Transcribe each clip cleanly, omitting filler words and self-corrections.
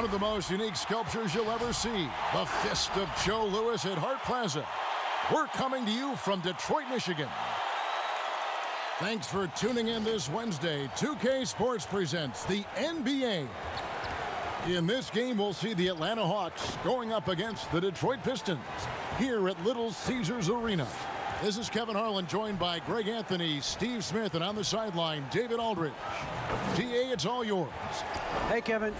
One of the most unique sculptures you'll ever see, the Fist of Joe Louis at Hart Plaza. We're coming to you from Detroit, Michigan. Thanks for tuning in this Wednesday. 2K Sports presents the NBA. In this game, we'll see the Atlanta Hawks going up against the Detroit Pistons here at Little Caesars Arena. This is Kevin Harlan, joined by Greg Anthony, Steve Smith, and on the sideline, David Aldridge. DA, it's all yours. Hey, Kevin.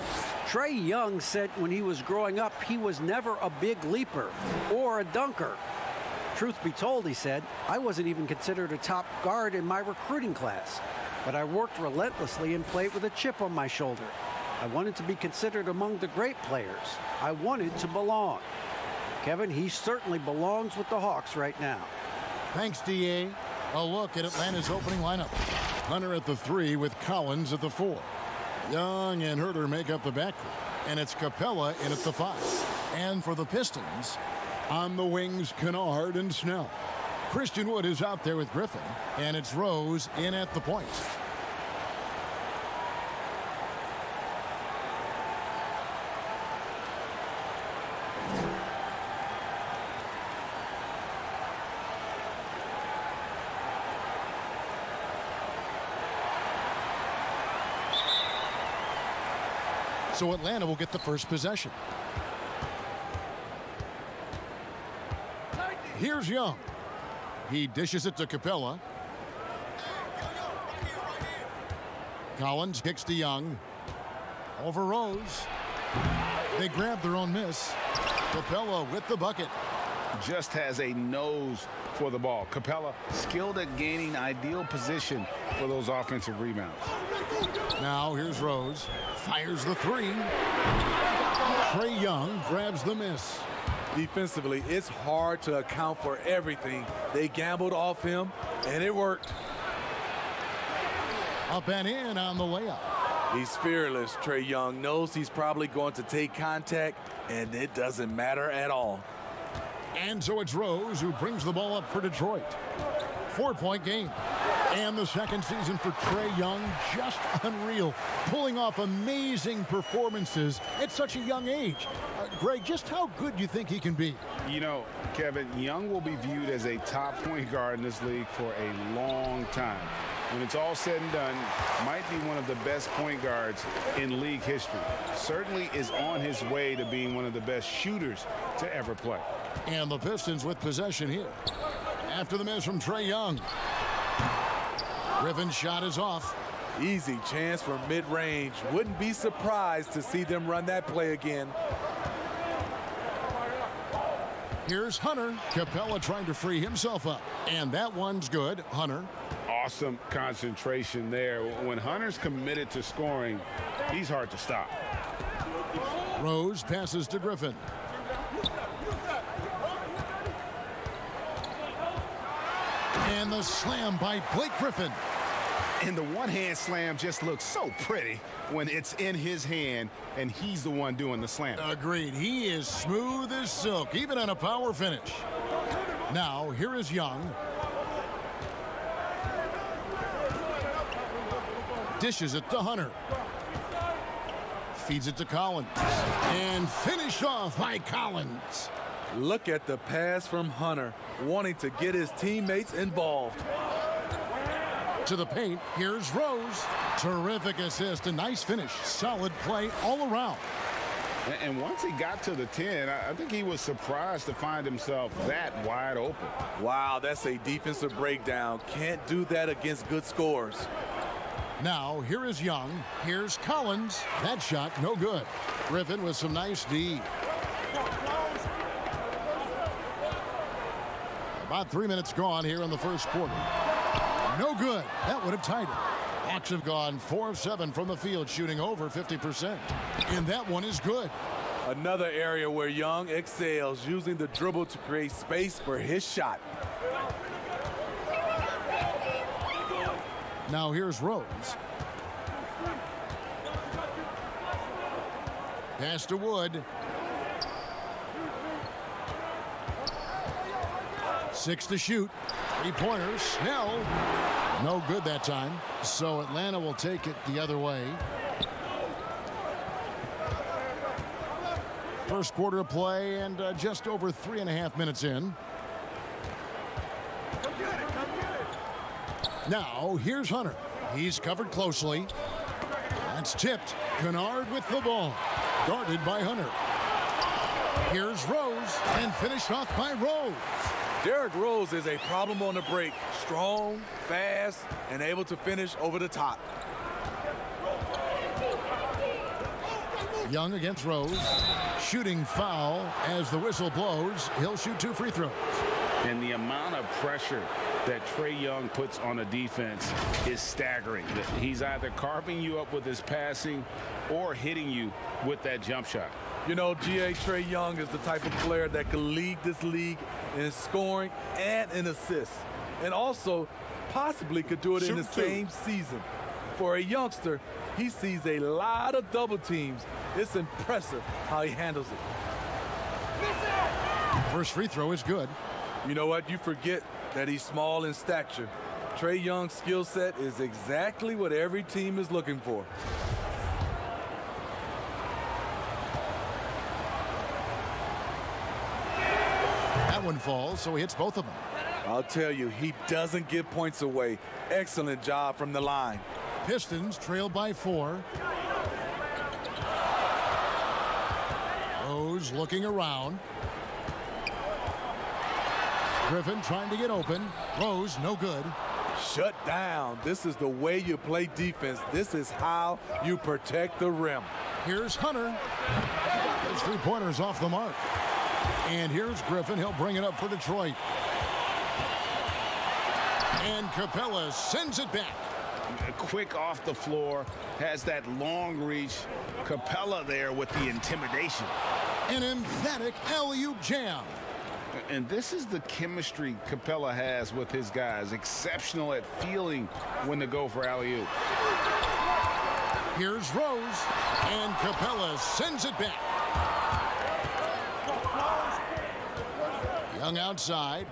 Trae Young said when he was growing up, he was never a big leaper or a dunker. Truth be told, he said, I wasn't even considered a top guard in my recruiting class, but I worked relentlessly and played with a chip on my shoulder. I wanted to be considered among the great players. I wanted to belong. Kevin, he certainly belongs with the Hawks right now. Thanks, DA. A look at Atlanta's opening lineup. Hunter at the 3 with Collins at the 4. Young and Herter make up the backcourt, and it's Capella in at the 5. And for the Pistons, on the wings, Kennard and Snell. Christian Wood is out there with Griffin, and it's Rose in at the point. So Atlanta will get the first possession. Here's Young. He dishes it to Capella. Collins kicks to Young. Over Rose. They grab their own miss. Capella with the bucket. Just has a nose for the ball. Capella skilled at gaining ideal position for those offensive rebounds. Now here's Rose. Fires the 3. Trae Young grabs the miss. Defensively, it's hard to account for everything. They gambled off him, and it worked. Up and in on the layup. He's fearless. Trae Young knows he's probably going to take contact, and it doesn't matter at all. And so it's Rose who brings the ball up for Detroit. 4-point game. And the second season for Trae Young, just unreal. Pulling off amazing performances at such a young age. Greg, just how good do you think he can be? You know, Kevin, Young will be viewed as a top point guard in this league for a long time. When it's all said and done, might be one of the best point guards in league history. Certainly is on his way to being one of the best shooters to ever play. And the Pistons with possession here. After the miss from Trae Young. Griffin's shot is off. Easy chance for mid-range. Wouldn't be surprised to see them run that play again. Here's Hunter. Capella trying to free himself up. And that one's good. Hunter. Awesome concentration there. When Hunter's committed to scoring, he's hard to stop. Rose passes to Griffin. And the slam by Blake Griffin. And the one-hand slam just looks so pretty when it's in his hand and he's the one doing the slam. Agreed. He is smooth as silk, even on a power finish. Now, here is Young. Dishes it to Hunter. Feeds it to Collins. And finished off by Collins. Look at the pass from Hunter, wanting to get his teammates involved. To the paint, here's Rose. Terrific assist, a nice finish. Solid play all around. And once he got to the 10, I think he was surprised to find himself that wide open. Wow, that's a defensive breakdown. Can't do that against good scores. Now, here is Young. Here's Collins. That shot, no good. Griffin with some nice D. About 3 minutes gone here in the first quarter. No good. That would have tied it. Hawks have gone 4 of 7 from the field, shooting over 50%. And that one is good. Another area where Young excels, using the dribble to create space for his shot. Now here's Rose. Pass to Wood. 6 to shoot. 3-pointer. Snell. No good that time. So Atlanta will take it the other way. First quarter of play and just over 3.5 minutes in. Now, here's Hunter. He's covered closely. That's tipped. Kennard with the ball. Guarded by Hunter. Here's Rose, and finished off by Rose. Derrick Rose is a problem on the break. Strong, fast, and able to finish over the top. Young against Rose. Shooting foul as the whistle blows. He'll shoot 2 free throws. And the amount of pressure that Trae Young puts on a defense is staggering. He's either carving you up with his passing or hitting you with that jump shot. You know, Trae Young is the type of player that can lead this league in scoring and in assists. And also possibly could do it in the same season. For a youngster, he sees a lot of double teams. It's impressive how he handles it. First free throw is good. You know what? You forget that he's small in stature. Trae Young's skill set is exactly what every team is looking for. That one falls, so he hits both of them. I'll tell you, he doesn't give points away. Excellent job from the line. Pistons trail by 4. Rose looking around. Griffin trying to get open. Rose, no good. Shut down. This is the way you play defense. This is how you protect the rim. Here's Hunter. His 3-pointers off the mark. And here's Griffin. He'll bring it up for Detroit. And Capella sends it back. Quick off the floor, has that long reach. Capella there with the intimidation. An emphatic alley-oop jam. And this is the chemistry Capella has with his guys. Exceptional at feeling when to go for alley-oop. Here's Rose, and Capella sends it back. Young outside.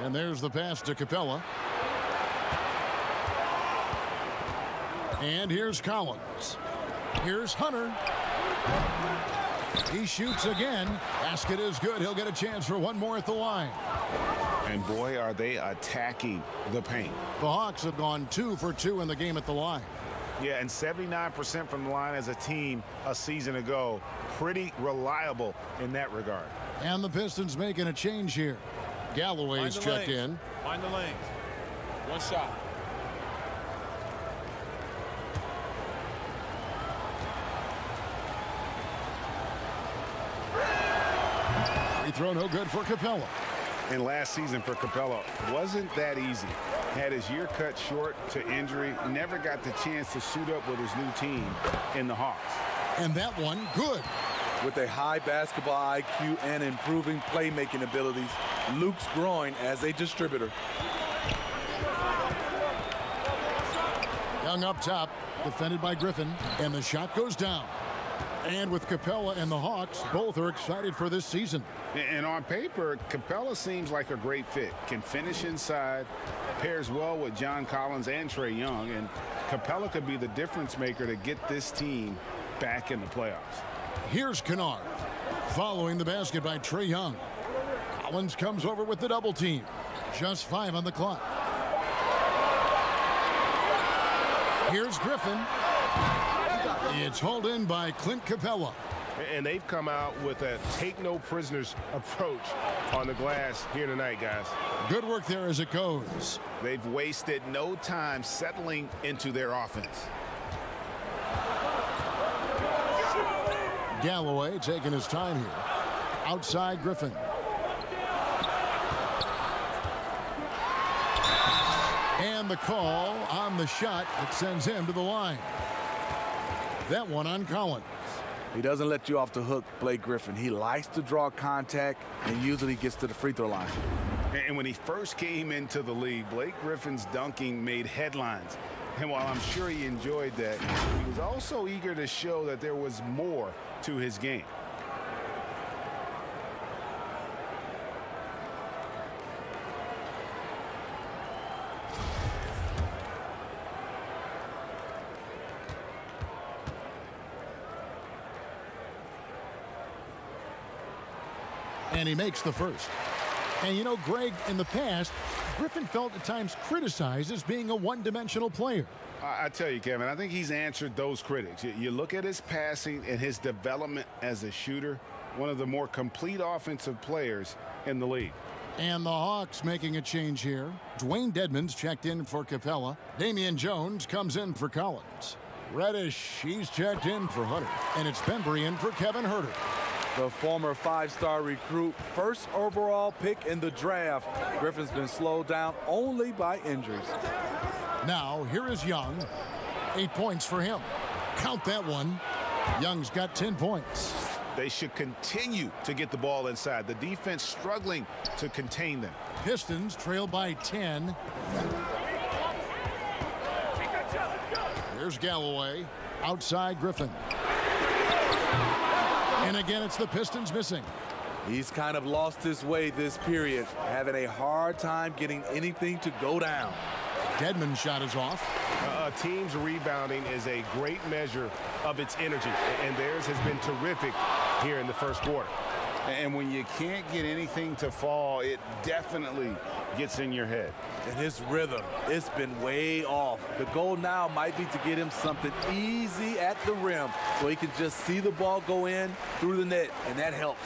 And there's the pass to Capella. And here's Collins. Here's Hunter. He shoots again. Basket is good. He'll get a chance for one more at the line. And boy, are they attacking the paint. The Hawks have gone 2 for 2 in the game at the line. Yeah, and 79% from the line as a team a season ago. Pretty reliable in that regard. And the Pistons making a change here. Galloway's checked in. Find the lanes. One shot. Free throw no good for Capella. And last season for Capella wasn't that easy. Had his year cut short to injury. Never got the chance to suit up with his new team in the Hawks. And that one good. With a high basketball IQ and improving playmaking abilities, Luke's growing as a distributor. Young up top, defended by Griffin, and the shot goes down. And with Capella and the Hawks, both are excited for this season. And on paper, Capella seems like a great fit. Can finish inside, pairs well with John Collins and Trae Young, and Capella could be the difference maker to get this team back in the playoffs. Here's Kennard, following the basket by Trae Young. Collins comes over with the double team. Just 5 on the clock. Here's Griffin. It's hauled in by Clint Capella. And they've come out with a take-no-prisoners approach on the glass here tonight, guys. Good work there as it goes. They've wasted no time settling into their offense. Galloway taking his time here. Outside Griffin. And the call on the shot that sends him to the line. That one on Collins. He doesn't let you off the hook, Blake Griffin. He likes to draw contact and usually gets to the free throw line. And when he first came into the league, Blake Griffin's dunking made headlines. And while I'm sure he enjoyed that, he was also eager to show that there was more to his game. And he makes the first. And you know, Greg, in the past, Griffin felt at times criticized as being a one-dimensional player. I tell you, Kevin, I think he's answered those critics. You look at his passing and his development as a shooter, one of the more complete offensive players in the league. And the Hawks making a change here. Dwayne Dedmon's checked in for Capella. Damian Jones comes in for Collins. Reddish, he's checked in for Hutter. And it's Bembry in for Kevin Huerter. The former 5-star recruit, first overall pick in the draft. Griffin's been slowed down only by injuries. Now, here is Young. 8 points for him. Count that one. Young's got 10 points. They should continue to get the ball inside. The defense struggling to contain them. Pistons trail by 10. Here's Galloway. Outside Griffin. And again, it's the Pistons missing. He's kind of lost his way this period, having a hard time getting anything to go down. Dedmon's shot is off. A team's rebounding is a great measure of its energy, and theirs has been terrific here in the first quarter. And when you can't get anything to fall, it definitely gets in your head. And his rhythm, it's been way off. The goal now might be to get him something easy at the rim so he can just see the ball go in through the net, and that helps.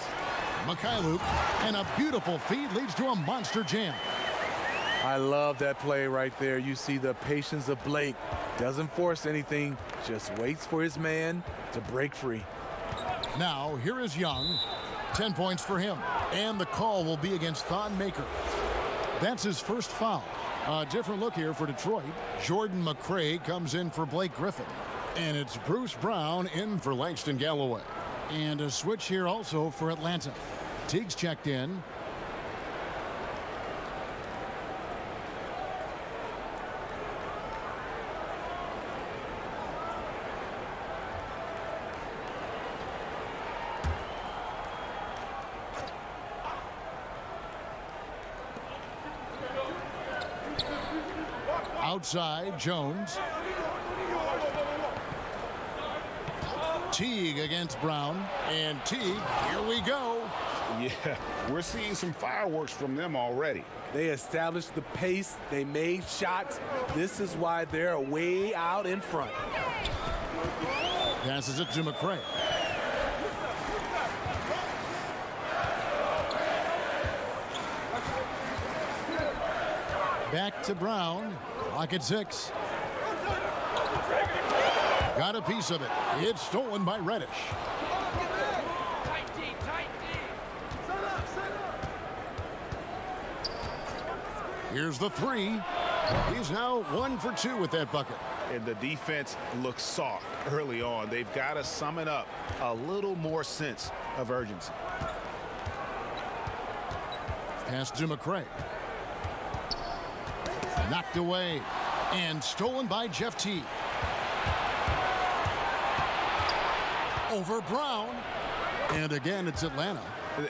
Mikhailuk, and a beautiful feed leads to a monster jam. I love that play right there. You see the patience of Blake. Doesn't force anything, just waits for his man to break free. Now, here is Young. 10 points for him. And the call will be against Thon Maker. That's his first foul. A different look here for Detroit. Jordan McRae comes in for Blake Griffin. And it's Bruce Brown in for Langston Galloway. And a switch here also for Atlanta. Teague's checked in. Outside, Jones. Teague against Brown. And Teague, here we go. Yeah, we're seeing some fireworks from them already. They established the pace. They made shots. This is why they're way out in front. Passes it to McRae. Back to Brown. Clock at 6. Got a piece of it. It's stolen by Reddish. Here's the 3. He's now 1 for 2 with that bucket. And the defense looks soft early on. They've got to sum it up. A little more sense of urgency. Pass to McRae. Knocked away and stolen by Jeff Teague. Over Brown. And again, it's Atlanta.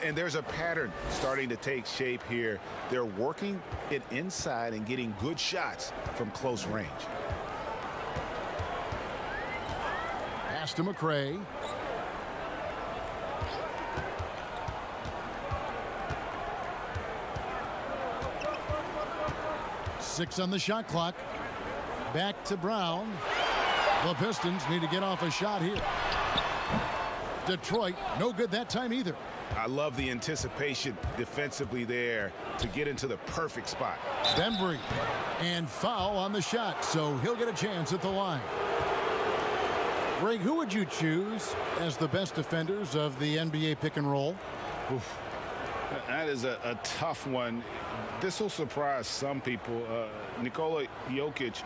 And there's a pattern starting to take shape here. They're working it inside and getting good shots from close range. Pass to McRae. Six on the shot clock. Back to Brown. The Pistons need to get off a shot here. Detroit, no good that time either. I love the anticipation defensively there to get into the perfect spot. Bembry, and foul on the shot, so he'll get a chance at the line. Greg, who would you choose as the best defenders of the NBA pick and roll? Oof. That is a tough one. This will surprise some people. Nikola Jokic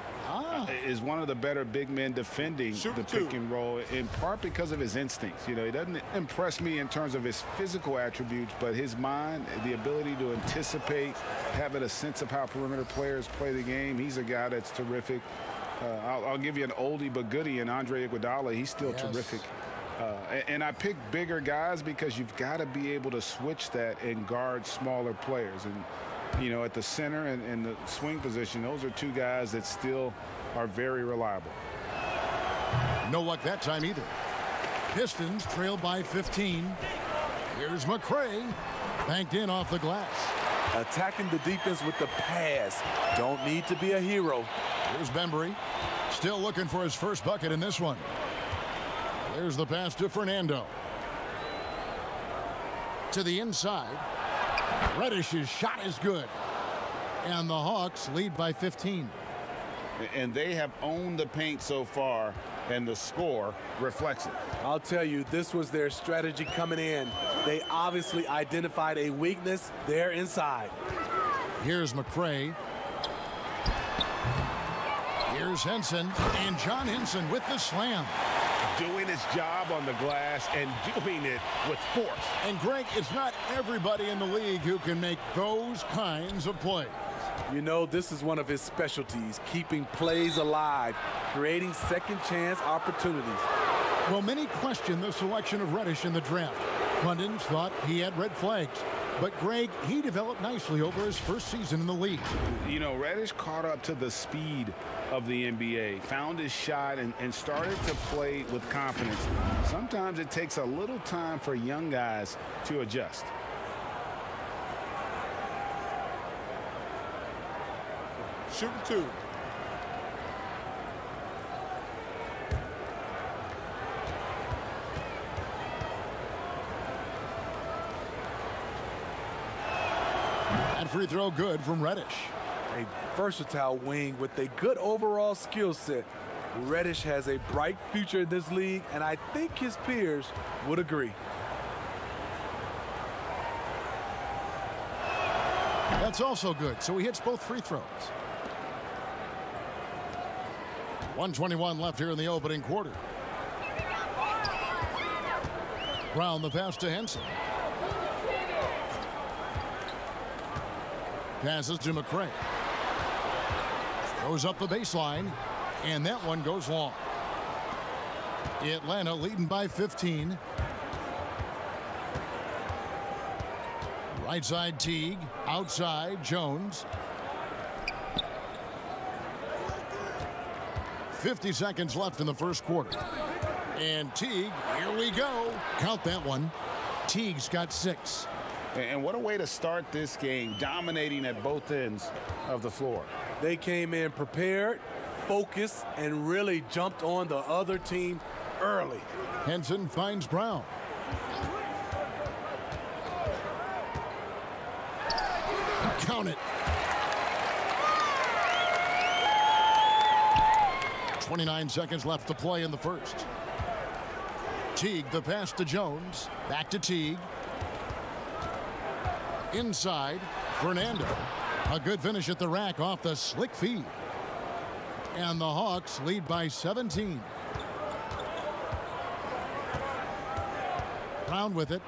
is one of the better big men defending the pick and roll, in part because of his instincts. You know, he doesn't impress me in terms of his physical attributes, but his mind, the ability to anticipate, having a sense of how perimeter players play the game. He's a guy that's terrific. I'll give you an oldie but goodie in Andre Iguodala. He's still terrific. And I pick bigger guys because you've got to be able to switch that and guard smaller players. And, you know, at the center and the swing position, those are two guys that still are very reliable. No luck that time either. Pistons trail by 15. Here's McCray. Banked in off the glass. Attacking the defense with the pass. Don't need to be a hero. Here's Bembry. Still looking for his first bucket in this one. There's the pass to Fernando. To the inside. Reddish's shot is good. And the Hawks lead by 15. And they have owned the paint so far, and the score reflects it. I'll tell you, this was their strategy coming in. They obviously identified a weakness there inside. Here's McCray. Here's Henson. And John Henson with the slam. Doing his job on the glass and doing it with force. And Greg, it's not everybody in the league who can make those kinds of plays. You know, this is one of his specialties, keeping plays alive, creating second chance opportunities. Well, many question the selection of Reddish in the draft. Pundits thought he had red flags. But Greg, he developed nicely over his first season in the league. You know, Reddish caught up to the speed of the NBA, found his shot, and started to play with confidence. Sometimes it takes a little time for young guys to adjust. Shooting two. That free throw good from Reddish. A versatile wing with a good overall skill set. Reddish has a bright future in this league, and I think his peers would agree. That's also good, so he hits both free throws. 1:21 left here in the opening quarter. Brown the pass to Henson. Passes to McCray. Goes up the baseline, and that one goes long. Atlanta leading by 15. Right side Teague, outside Jones. 50 seconds left in the first quarter. And Teague, here we go. Count that one. Teague's got 6. And what a way to start this game, dominating at both ends of the floor. They came in prepared, focused, and really jumped on the other team early. Henson finds Brown. Count it. 29 seconds left to play in the first. Teague, the pass to Jones. Back to Teague. Inside, Fernando. A good finish at the rack off the slick feed. And the Hawks lead by 17. Brown with it.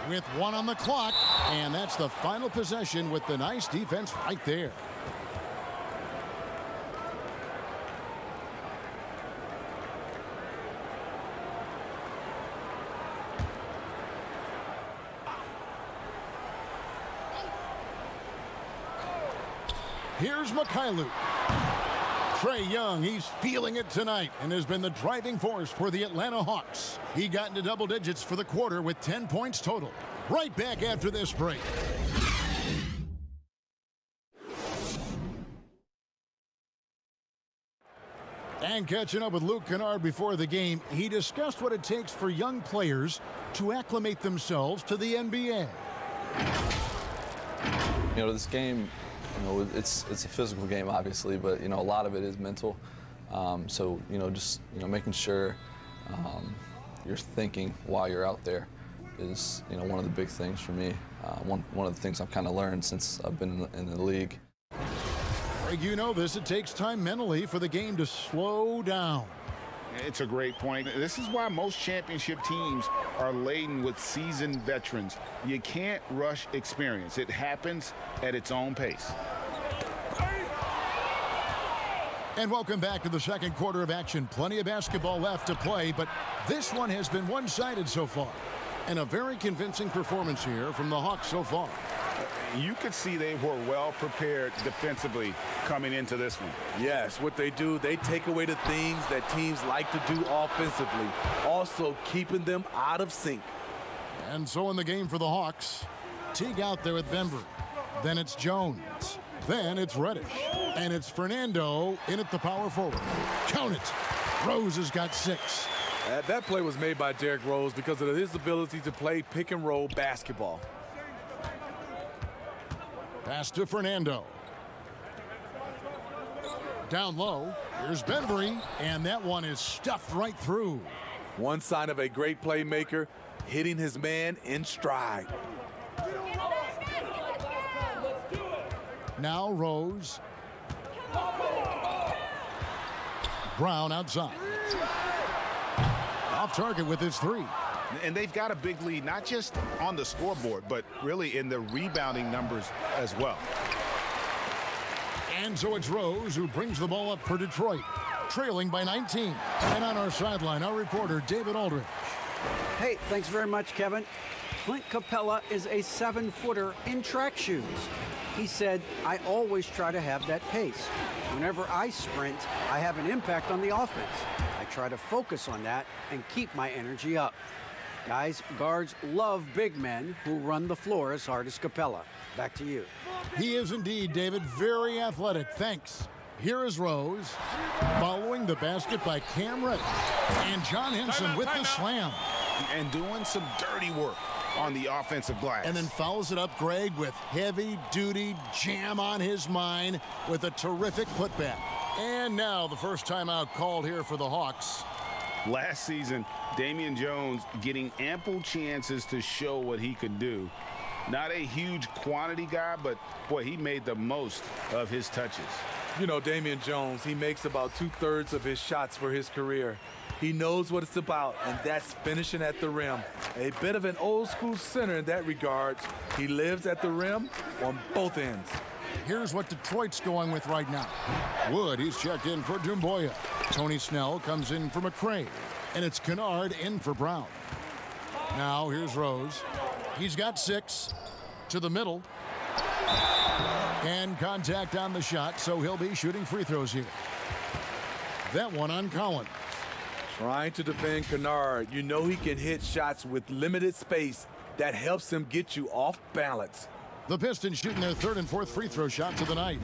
With 1 on the clock, and that's the final possession with the nice defense right there. Here's Mikhailuk. Trae Young, he's feeling it tonight and has been the driving force for the Atlanta Hawks. He got into double digits for the quarter with 10 points total. Right back after this break. And catching up with Luke Kennard before the game, he discussed what it takes for young players to acclimate themselves to the NBA. You know, this game, you know, it's a physical game, obviously, but, you know, a lot of it is mental. So, you know, just, you know, making sure you're thinking while you're out there is, you know, one of the big things for me. One of the things I've kind of learned since I've been in the league. Greg, you know this. It takes time mentally for the game to slow down. It's a great point. This is why most championship teams are laden with seasoned veterans. You can't rush experience. It happens at its own pace. And welcome back to the second quarter of action. Plenty of basketball left to play, but this one has been one-sided so far. And a very convincing performance here from the Hawks so far. You could see they were well prepared defensively coming into this one. Yes, what they do, they take away the things that teams like to do offensively, also keeping them out of sync. And so in the game for the Hawks, Teague out there with Benbury. Then it's Jones. Then it's Reddish. And it's Fernando in at the power forward. Count it. Rose has got 6. That play was made by Derrick Rose because of his ability to play pick and roll basketball. Pass to Fernando. Down low. Here's Benbury. And that one is stuffed right through. One sign of a great playmaker, hitting his man in stride. Now Rose. Brown outside. Off target with his 3. And they've got a big lead, not just on the scoreboard, but really in the rebounding numbers as well. And so it's Rose who brings the ball up for Detroit, trailing by 19. And on our sideline, our reporter, David Aldridge. Hey, thanks very much, Kevin. Clint Capella is a 7-footer in track shoes. He said, I always try to have that pace. Whenever I sprint, I have an impact on the offense. I try to focus on that and keep my energy up. Guys, guards love big men who run the floor as hard as Capella. Back to you. He is indeed, David, very athletic. Thanks. Here is Rose, following the basket by Cam Reddish. And John Henson with the slam. And doing some dirty work on the offensive glass. And then follows it up, Greg, with heavy-duty jam on his mind with a terrific putback. And now the first timeout called here for the Hawks. Last season, Damian Jones getting ample chances to show what he could do. Not a huge quantity guy, but, boy, he made the most of his touches. You know, Damian Jones, he makes about 2/3 of his shots for his career. He knows what it's about, and that's finishing at the rim. A bit of an old-school center in that regard. He lives at the rim on both ends. Here's what Detroit's going with right now. Wood, he's checked in for Dumboya. Tony Snell comes in for McCray. And it's Kennard in for Brown. Now here's Rose. He's got 6 to the middle. And contact on the shot, so he'll be shooting free throws here. That one on Collins. Trying to defend Kennard. You know he can hit shots with limited space. That helps him get you off balance. The Pistons shooting their 3rd and 4th free throw shots of the night.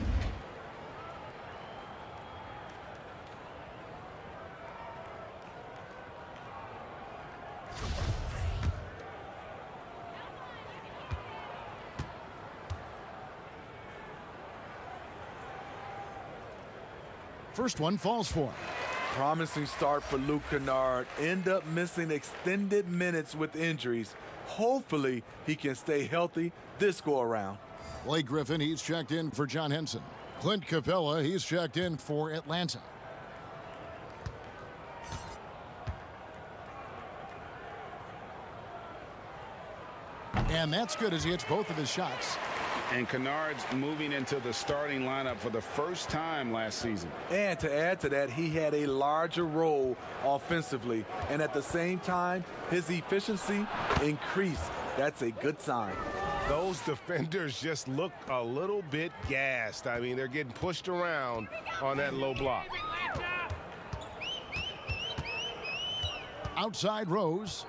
First one falls for him. Promising start for Luke Kennard. End up missing extended minutes with injuries. Hopefully he can stay healthy this go around. Blake Griffin, he's checked in for John Henson. Clint Capella, he's checked in for Atlanta. And that's good as he hits both of his shots. And Kennard's moving into the starting lineup for the first time last season. And to add to that, he had a larger role offensively. And at the same time, his efficiency increased. That's a good sign. Those defenders just look a little bit gassed. I mean, they're getting pushed around on that low block. Outside Rose.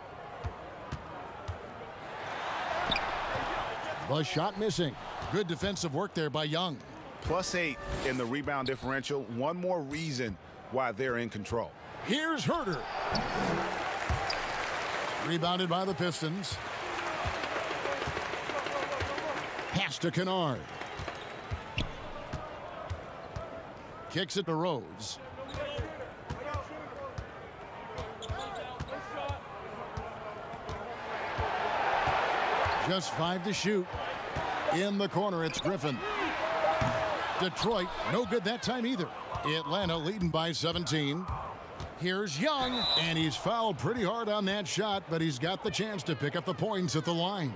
The shot missing. Good defensive work there by Young. +8 in the rebound differential. One more reason why they're in control. Here's Herter. Rebounded by the Pistons. Pass to Kennard. Kicks it to Rhodes. Just 5 to shoot. In the corner, it's Griffin. Detroit, no good that time either. Atlanta leading by 17. Here's Young, and he's fouled pretty hard on that shot, but he's got the chance to pick up the points at the line.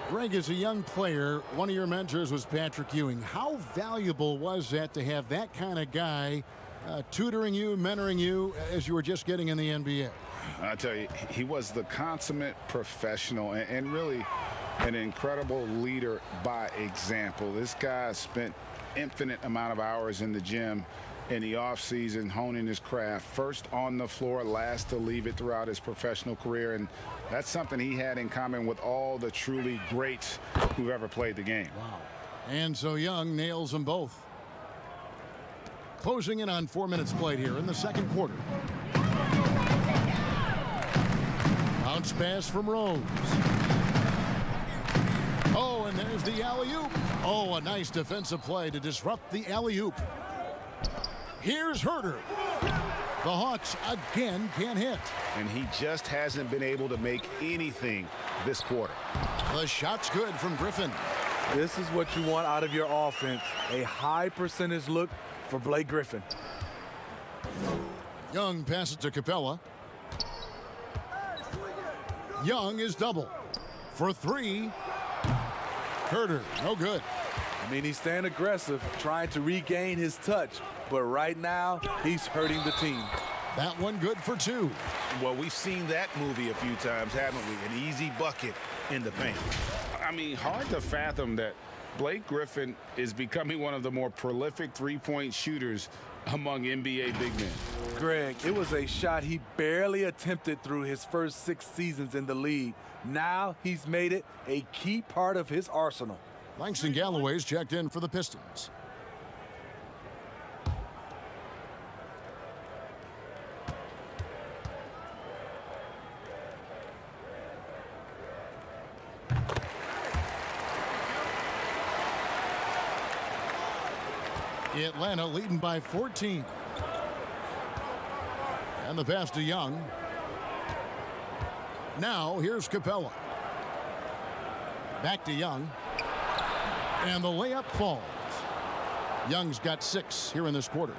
Greg, as a young player, one of your mentors was Patrick Ewing. How valuable was that to have that kind of guy tutoring you, mentoring you as you were just getting in the NBA? I tell you, he was the consummate professional and really an incredible leader by example. This guy spent infinite amount of hours in the gym in the offseason honing his craft, first on the floor, last to leave it throughout his professional career, and that's something he had in common with all the truly greats who've ever played the game. Wow. And so Young nails them both. Closing in on 4 minutes played here in the second quarter. Bounce pass from Rose. Oh, and there's the alley-oop. Oh, a nice defensive play to disrupt the alley-oop. Here's Herter. The Hawks again can't hit. And he just hasn't been able to make anything this quarter. The shot's good from Griffin. This is what you want out of your offense. A high percentage look for Blake Griffin. Young passes to Capella. Young is double. For three. Herter, no good. I mean, he's staying aggressive, trying to regain his touch. But right now, he's hurting the team. That one good for two. Well, we've seen that movie a few times, haven't we? An easy bucket in the paint. I mean, hard to fathom that Blake Griffin is becoming one of the more prolific three-point shooters among NBA big men. Greg, it was a shot he barely attempted through his first 6 seasons in the league. Now he's made it a key part of his arsenal. Langston Galloway's checked in for the Pistons. Atlanta leading by 14. And the pass to Young. Now here's Capella. Back to Young. And the layup falls. Young's got 6 here in this quarter.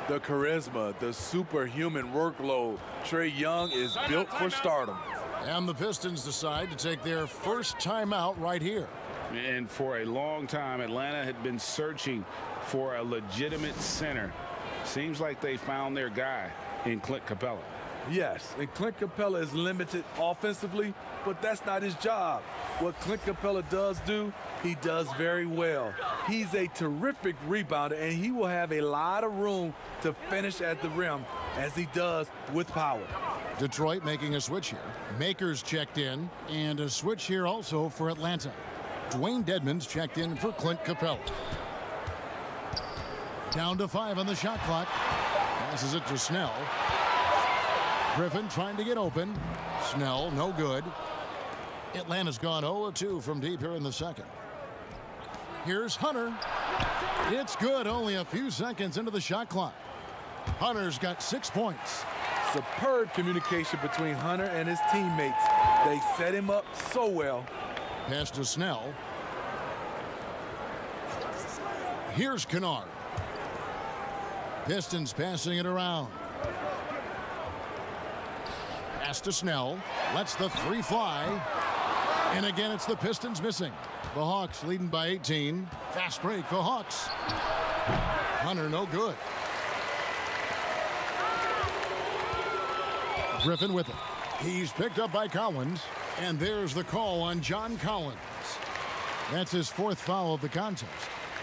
The charisma, the superhuman workload. Trae Young is built for stardom. And the Pistons decide to take their first timeout right here. And for a long time, Atlanta had been searching for a legitimate center. Seems like they found their guy in Clint Capella. Yes, and Clint Capella is limited offensively, but that's not his job. What Clint Capella does do, he does very well. He's a terrific rebounder, and he will have a lot of room to finish at the rim, as he does with power. Detroit making a switch here. Makers checked in, and a switch here also for Atlanta. Dwayne Dedmon's checked in for Clint Capella. Down to 5 on the shot clock. Passes it to Snell. Griffin trying to get open. Snell, no good. Atlanta's gone 0-2 from deep here in the second. Here's Hunter. It's good, only a few seconds into the shot clock. Hunter's got 6 points. Superb communication between Hunter and his teammates. They set him up so well. Pass to Snell. Here's Kennard. Pistons passing it around. Pass to Snell. Lets the 3 fly. And again, it's the Pistons missing. The Hawks leading by 18. Fast break, the Hawks. Hunter, no good. Griffin with it. He's picked up by Collins. And there's the call on John Collins. That's his 4th foul of the contest.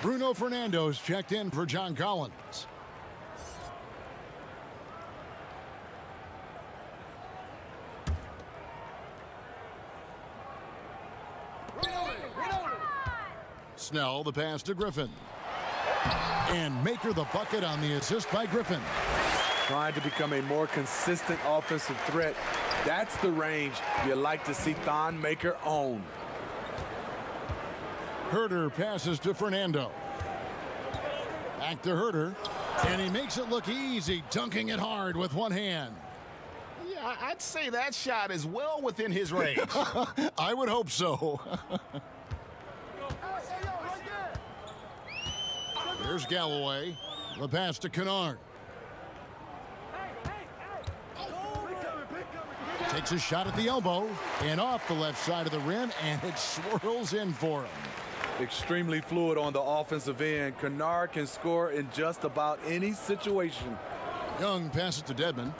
Bruno Fernando's checked in for John Collins. Snell, the pass to Griffin. And Maker the bucket on the assist by Griffin. Trying to become a more consistent offensive threat. That's the range you like to see Thon Maker own. Herter passes to Fernando. Back to Herter. And he makes it look easy, dunking it hard with one hand. Yeah, I'd say that shot is well within his range. I would hope so. Here's Galloway. The pass to Kennard. Takes a shot at the elbow and off the left side of the rim, and it swirls in for him. Extremely fluid on the offensive end. Kennard can score in just about any situation. Young passes to Dedmon.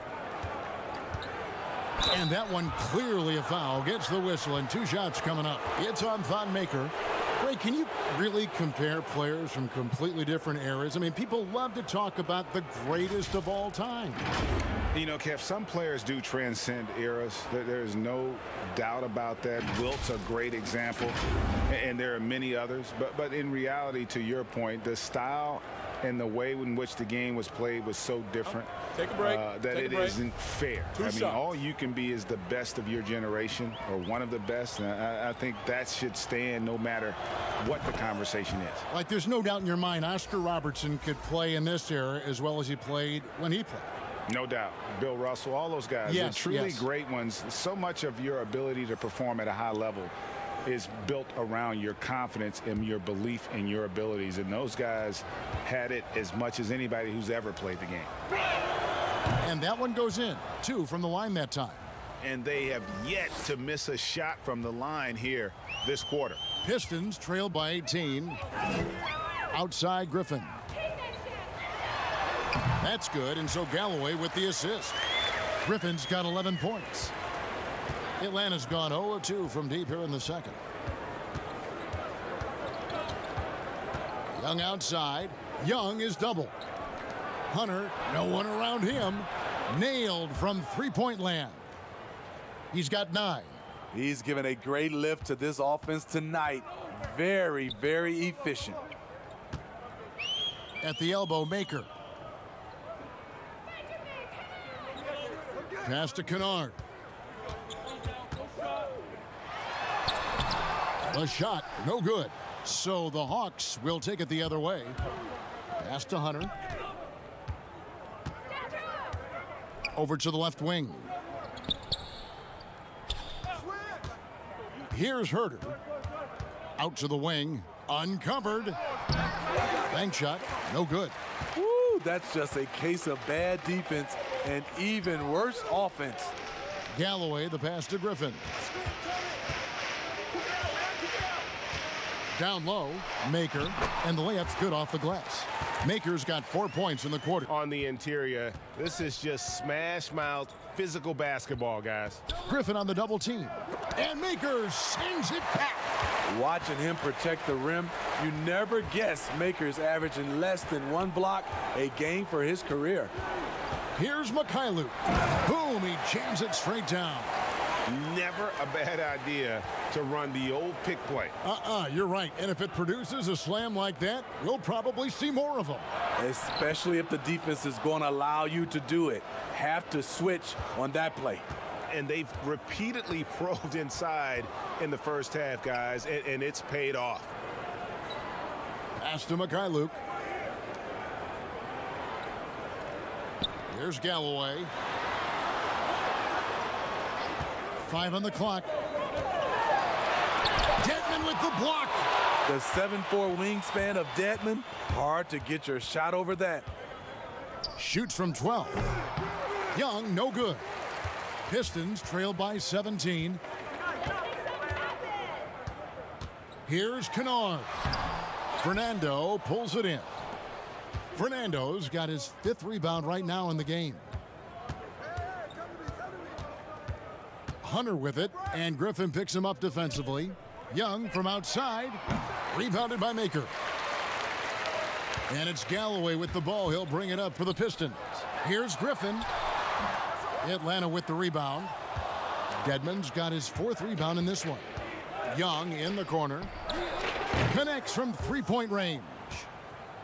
And that one clearly a foul. Gets the whistle, and 2 shots coming up. It's on Thon Maker. Ray, can you really compare players from completely different eras? I mean, people love to talk about the greatest of all time. You know, Kev, some players do transcend eras. There's no doubt about that. Wilt's a great example, and there are many others. But in reality, to your point, the style and the way in which the game was played was so different. Take a break. That it isn't fair. I mean, all you can be is the best of your generation, or one of the best. And I think that should stand no matter what the conversation is. Like, there's no doubt in your mind Oscar Robertson could play in this era as well as he played when he played. No doubt. Bill Russell, all those guys, yes, the truly yes. great ones. So much of your ability to perform at a high level is built around your confidence and your belief in your abilities. And those guys had it as much as anybody who's ever played the game. And that one goes in. 2 from the line that time. And they have yet to miss a shot from the line here this quarter. Pistons trail by 18. Outside Griffin. That's good, and so Galloway with the assist. Griffin's got 11 points. Atlanta's gone 0-2 from deep here in the second. Young outside. Young is double. Hunter, no one around him. Nailed from three-point land. He's got 9. He's given a great lift to this offense tonight. Very, very efficient. At the elbow, Maker. Pass to Kennard. A shot, no good. So the Hawks will take it the other way. Pass to Hunter. Over to the left wing. Here's Herter. Out to the wing. Uncovered. Bank shot, no good. Woo, that's just a case of bad defense and even worse offense. Galloway, the pass to Griffin. Down low, Maker, and the layup's good off the glass. Maker's got 4 points in the quarter. On the interior, this is just smash mouth physical basketball, guys. Griffin on the double team. And Maker sends it back. Watching him protect the rim, you never guess Maker's averaging less than 1 block a game for his career. Here's Mikhailuk. Boom, he jams it straight down. Never a bad idea to run the old pick play. You're right. And if it produces a slam like that, we'll probably see more of them. Especially if the defense is going to allow you to do it. Have to switch on that play. And they've repeatedly probed inside in the first half, guys, and it's paid off. Pass to Mikhailuk. Here's Galloway. 5 on the clock. Dedmon with the block. The 7'4" wingspan of Dedmon, hard to get your shot over that. Shoots from 12. Young, no good. Pistons trail by 17. Here's Kennard. Fernando pulls it in. Fernando's got his 5th rebound right now in the game. Hunter with it, and Griffin picks him up defensively. Young from outside, rebounded by Maker. And it's Galloway with the ball. He'll bring it up for the Pistons. Here's Griffin. Atlanta with the rebound. Dedmon's got his 4th rebound in this one. Young in the corner. Connects from three-point range.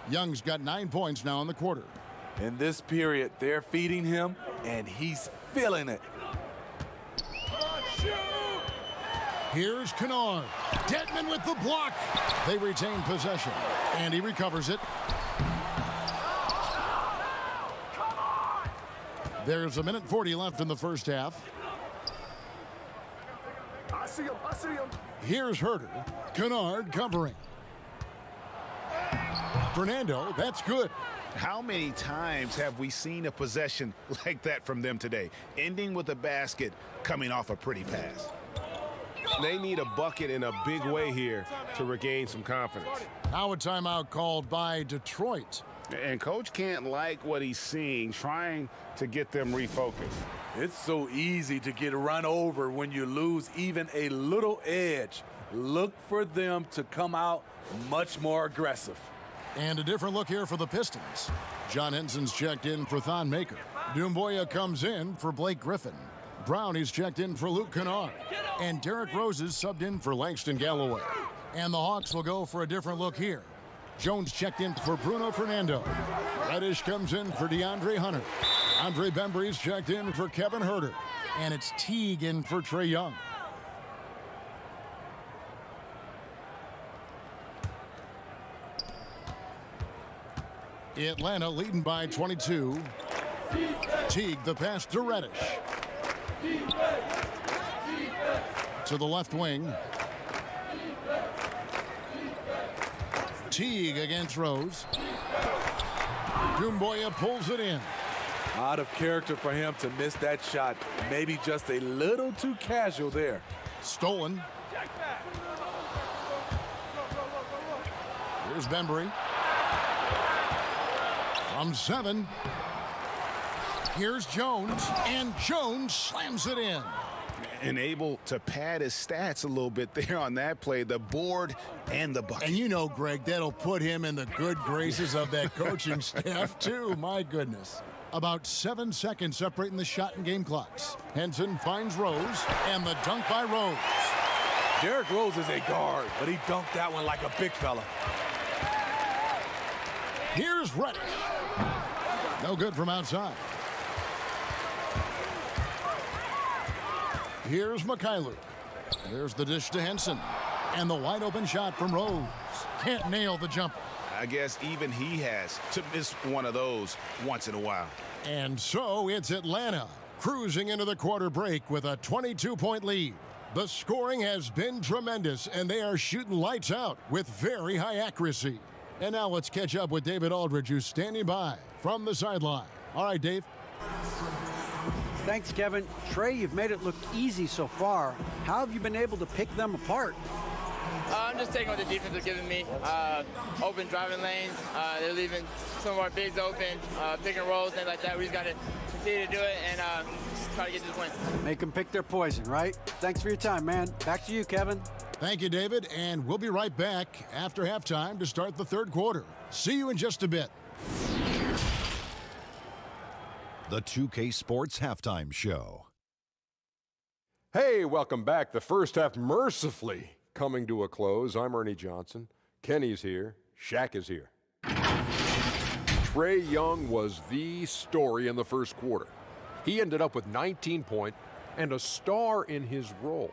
Young's got 9 points now in the quarter. In this period, they're feeding him, and he's feeling it. Here's Kennard. Dedmon with the block. They retain possession, and he recovers it. There's 1:40 left in the first half. I see him. Here's Herter. Kennard covering. Fernando, that's good. How many times have we seen a possession like that from them today, ending with a basket coming off a pretty pass? They need a bucket in a big way here to regain some confidence. Now a timeout called by Detroit. And Coach can't like what he's seeing, trying to get them refocused. It's so easy to get run over when you lose even a little edge. Look for them to come out much more aggressive. And a different look here for the Pistons. John Henson's checked in for Thon Maker. Dumboya comes in for Blake Griffin. Brownie's checked in for Luke Kennard. And Derrick Rose is subbed in for Langston Galloway. And the Hawks will go for a different look here. Jones checked in for Bruno Fernando. Reddish comes in for DeAndre Hunter. Andre Bembry's checked in for Kevin Huerter. And it's Teague in for Trae Young. Atlanta leading by 22. Teague the pass to Reddish. To the left wing. Teague against Rose. Dumboya pulls it in. Out of character for him to miss that shot. Maybe just a little too casual there. Stolen. Here's Bembry. From 7. Here's Jones. And Jones slams it in. And able to pad his stats a little bit there on that play, the board and the bucket. And you know, Greg, that'll put him in the good graces of that coaching staff, too. My goodness. About 7 seconds separating the shot and game clocks. Henson finds Rose, and the dunk by Rose. Derrick Rose is a guard, but he dunked that one like a big fella. Here's Reddish. No good from outside. Here's Mikhailuk. There's the dish to Henson. And the wide open shot from Rose. Can't nail the jumper. I guess even he has to miss one of those once in a while. And so it's Atlanta cruising into the quarter break with a 22-point lead. The scoring has been tremendous, and they are shooting lights out with very high accuracy. And now let's catch up with David Aldridge, who's standing by from the sideline. All right, Dave. Thanks, Kevin. Trae, you've made it look easy so far. How have you been able to pick them apart? I'm just taking what the defense is giving me. Open driving lanes. They're leaving some of our bigs open, pick and rolls, things like that. We just got to continue to do it and try to get this win. Make them pick their poison, right? Thanks for your time, man. Back to you, Kevin. Thank you, David. And we'll be right back after halftime to start the third quarter. See you in just a bit. The 2K Sports Halftime Show. Hey, welcome back. The first half mercifully coming to a close. I'm Ernie Johnson. Kenny's here. Shaq is here. Trae Young was the story in the first quarter. He ended up with 19 points and a star in his role.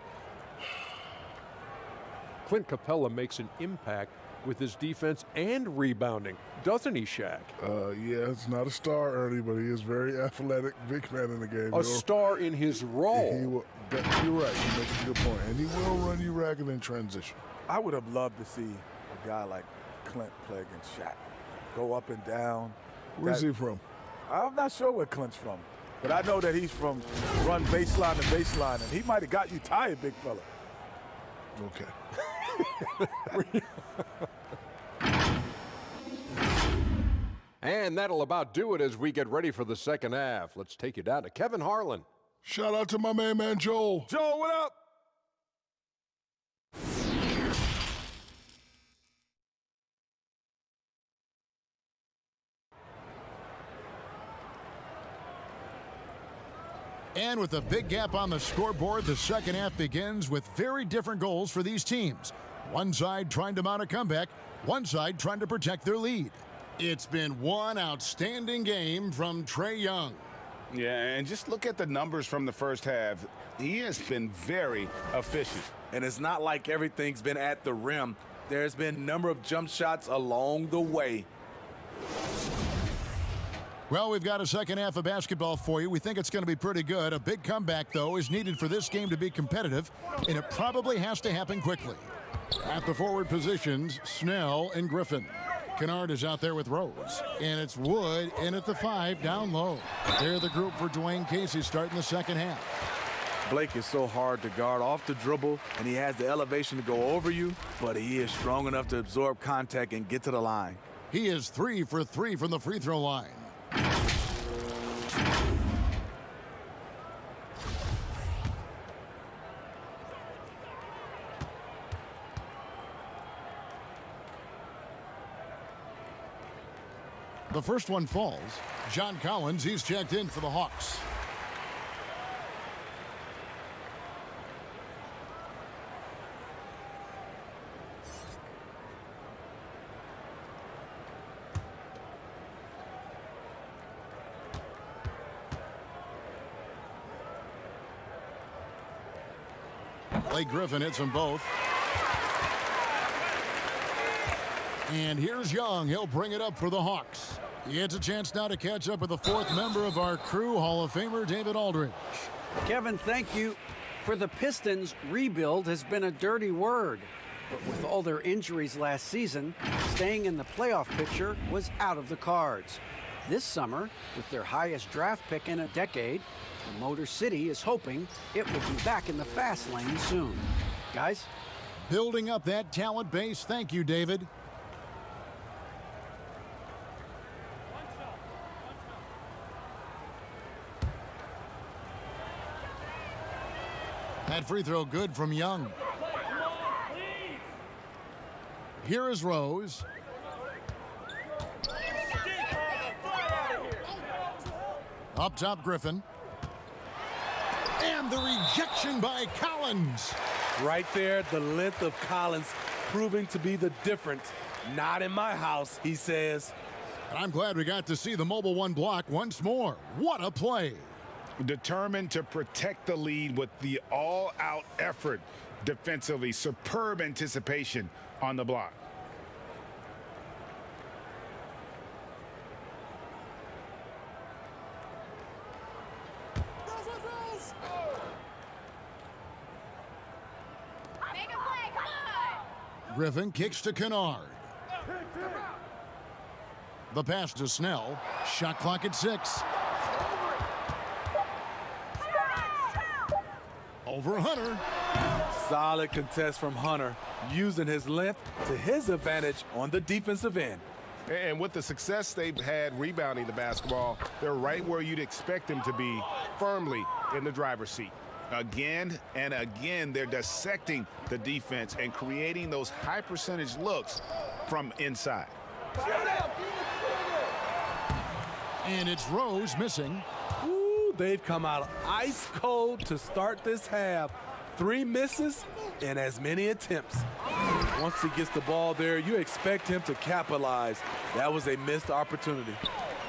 Clint Capella makes an impact with his defense and rebounding, doesn't he, Shaq? Yeah, it's not a star, Ernie, but he is very athletic, big man in the game. A star in his role. You're right. You make a good point. And he will run you ragged in transition. I would have loved to see a guy like Clint play against Shaq. Go up and down. Where's he from? I'm not sure where Clint's from, but I know that he's from run baseline to baseline, and he might have got you tired, big fella. Okay. And that'll about do it as we get ready for the second half. Let's take you down to Kevin Harlan. Shout out to my main man, Joel. Joel, what up? And with a big gap on the scoreboard, the second half begins with very different goals for these teams. One side trying to mount a comeback, one side trying to protect their lead. It's been one outstanding game from Trae Young. Yeah, and just look at the numbers from the first half. He has been very efficient. And it's not like everything's been at the rim. There's been a number of jump shots along the way. Well, we've got a second half of basketball for you. We think it's going to be pretty good. A big comeback, though, is needed for this game to be competitive, and it probably has to happen quickly. At the forward positions, Snell and Griffin. Kennard is out there with Rose. And it's Wood in at the 5 down low. They're the group for Dwayne Casey starting the second half. Blake is so hard to guard off the dribble, and he has the elevation to go over you, but he is strong enough to absorb contact and get to the line. He is 3 for 3 from the free throw line. The first one falls. John Collins, he's checked in for the Hawks. Blake Griffin hits them both. And here's Young. He'll bring it up for the Hawks. He gets a chance now to catch up with the fourth member of our crew, Hall of Famer David Aldridge. Kevin, thank you. For the Pistons, rebuild has been a dirty word. But with all their injuries last season, staying in the playoff picture was out of the cards. This summer, with their highest draft pick in a decade, the Motor City is hoping it will be back in the fast lane soon. Guys? Building up that talent base. Thank you, David. That free throw good from Young. Here is Rose. Up top, Griffin. And the rejection by Collins. Right there, the length of Collins proving to be the difference. Not in my house, he says. And I'm glad we got to see the mobile one block once more. What a play. Determined to protect the lead with the all-out effort defensively. Superb anticipation on the block. Griffin kicks to Kennard. The pass to Snell. Shot clock at 6. Over Hunter. Solid contest from Hunter, using his length to his advantage on the defensive end. And with the success they've had rebounding the basketball, they're right where you'd expect them to be, firmly in the driver's seat. Again and again, they're dissecting the defense and creating those high percentage looks from inside. And it's Rose missing. Ooh, they've come out ice cold to start this half. 3 misses in as many attempts. Once he gets the ball there, you expect him to capitalize. That was a missed opportunity.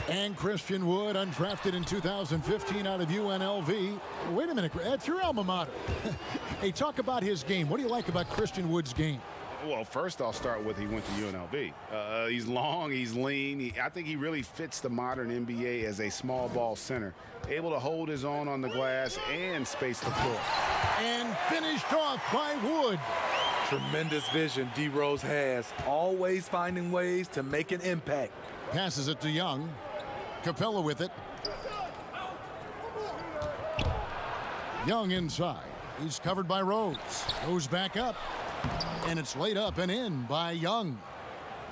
And Christian Wood, undrafted in 2015 out of UNLV. Wait a minute, that's your alma mater. Hey, talk about his game. What do you like about Christian Wood's game? Well, first I'll start with he went to UNLV. He's long, he's lean. I think he really fits the modern NBA as a small ball center, able to hold his own on the glass and space the floor. And finished off by Wood. Tremendous vision D. Rose has, always finding ways to make an impact. Passes it to Young. Capella with it. Young inside. He's covered by Rose. Goes back up. And it's laid up and in by Young.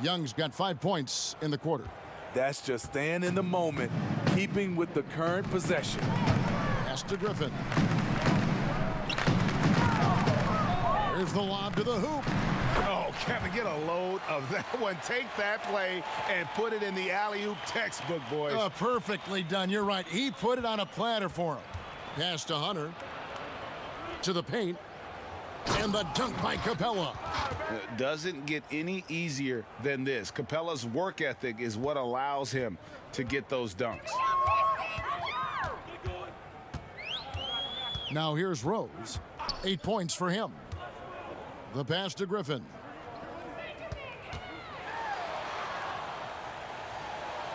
Young's got 5 points in the quarter. That's just staying in the moment, keeping with the current possession. Pass to Griffin. Here's the lob to the hoop. Oh, Kevin, get a load of that one. Take that play and put it in the alley-oop textbook, boys. Perfectly done. You're right. He put it on a platter for him. Pass to Hunter. To the paint. And the dunk by Capella. It doesn't get any easier than this. Capella's work ethic is what allows him to get those dunks. Now here's Rose. 8 points for him. The pass to Griffin.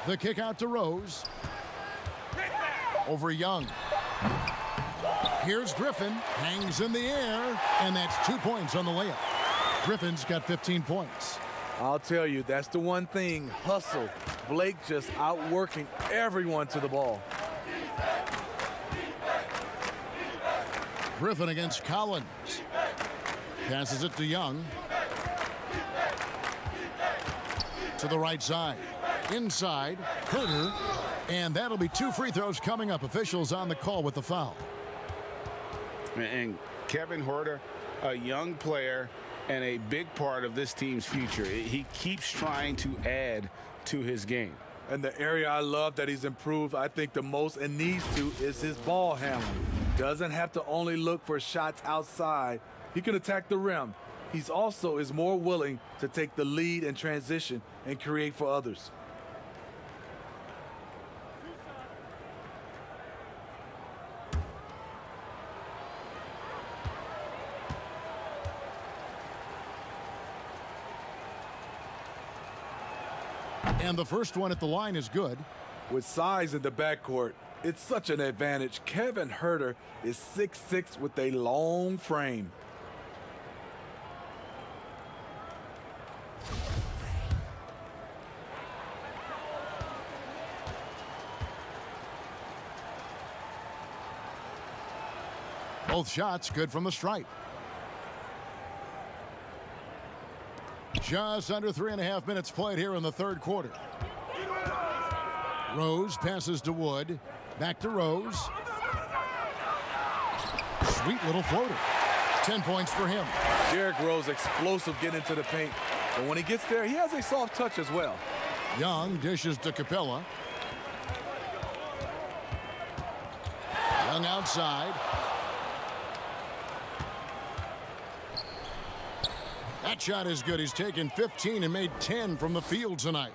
The kick out to Rose. Over Young. Here's Griffin. Hangs in the air. And that's 2 points on the layup. Griffin's got 15 points. I'll tell you, that's the one thing. Hustle. Blake just outworking everyone to the ball. Griffin against Collins. Passes it to Young. to the right side. Inside, Herter. And that'll be 2 free throws coming up. Officials on the call with the foul. And Kevin Herter, a young player and a big part of this team's future. He keeps trying to add to his game. And the area I love that he's improved, I think the most and needs to, is his ball handling. Doesn't have to only look for shots outside. He can attack the rim. He's also is more willing to take the lead in transition and create for others. And the first one at the line is good. With size in the backcourt, it's such an advantage. Kevin Herter is 6'6" with a long frame. Both shots good from the stripe. Just under 3.5 minutes played here in the third quarter. Rose passes to Wood. Back to Rose. Sweet little floater. 10 points for him. Derrick Rose explosive getting into the paint. But when he gets there, he has a soft touch as well. Young dishes to Capella. Young outside. That shot is good. He's taken 15 and made 10 from the field tonight.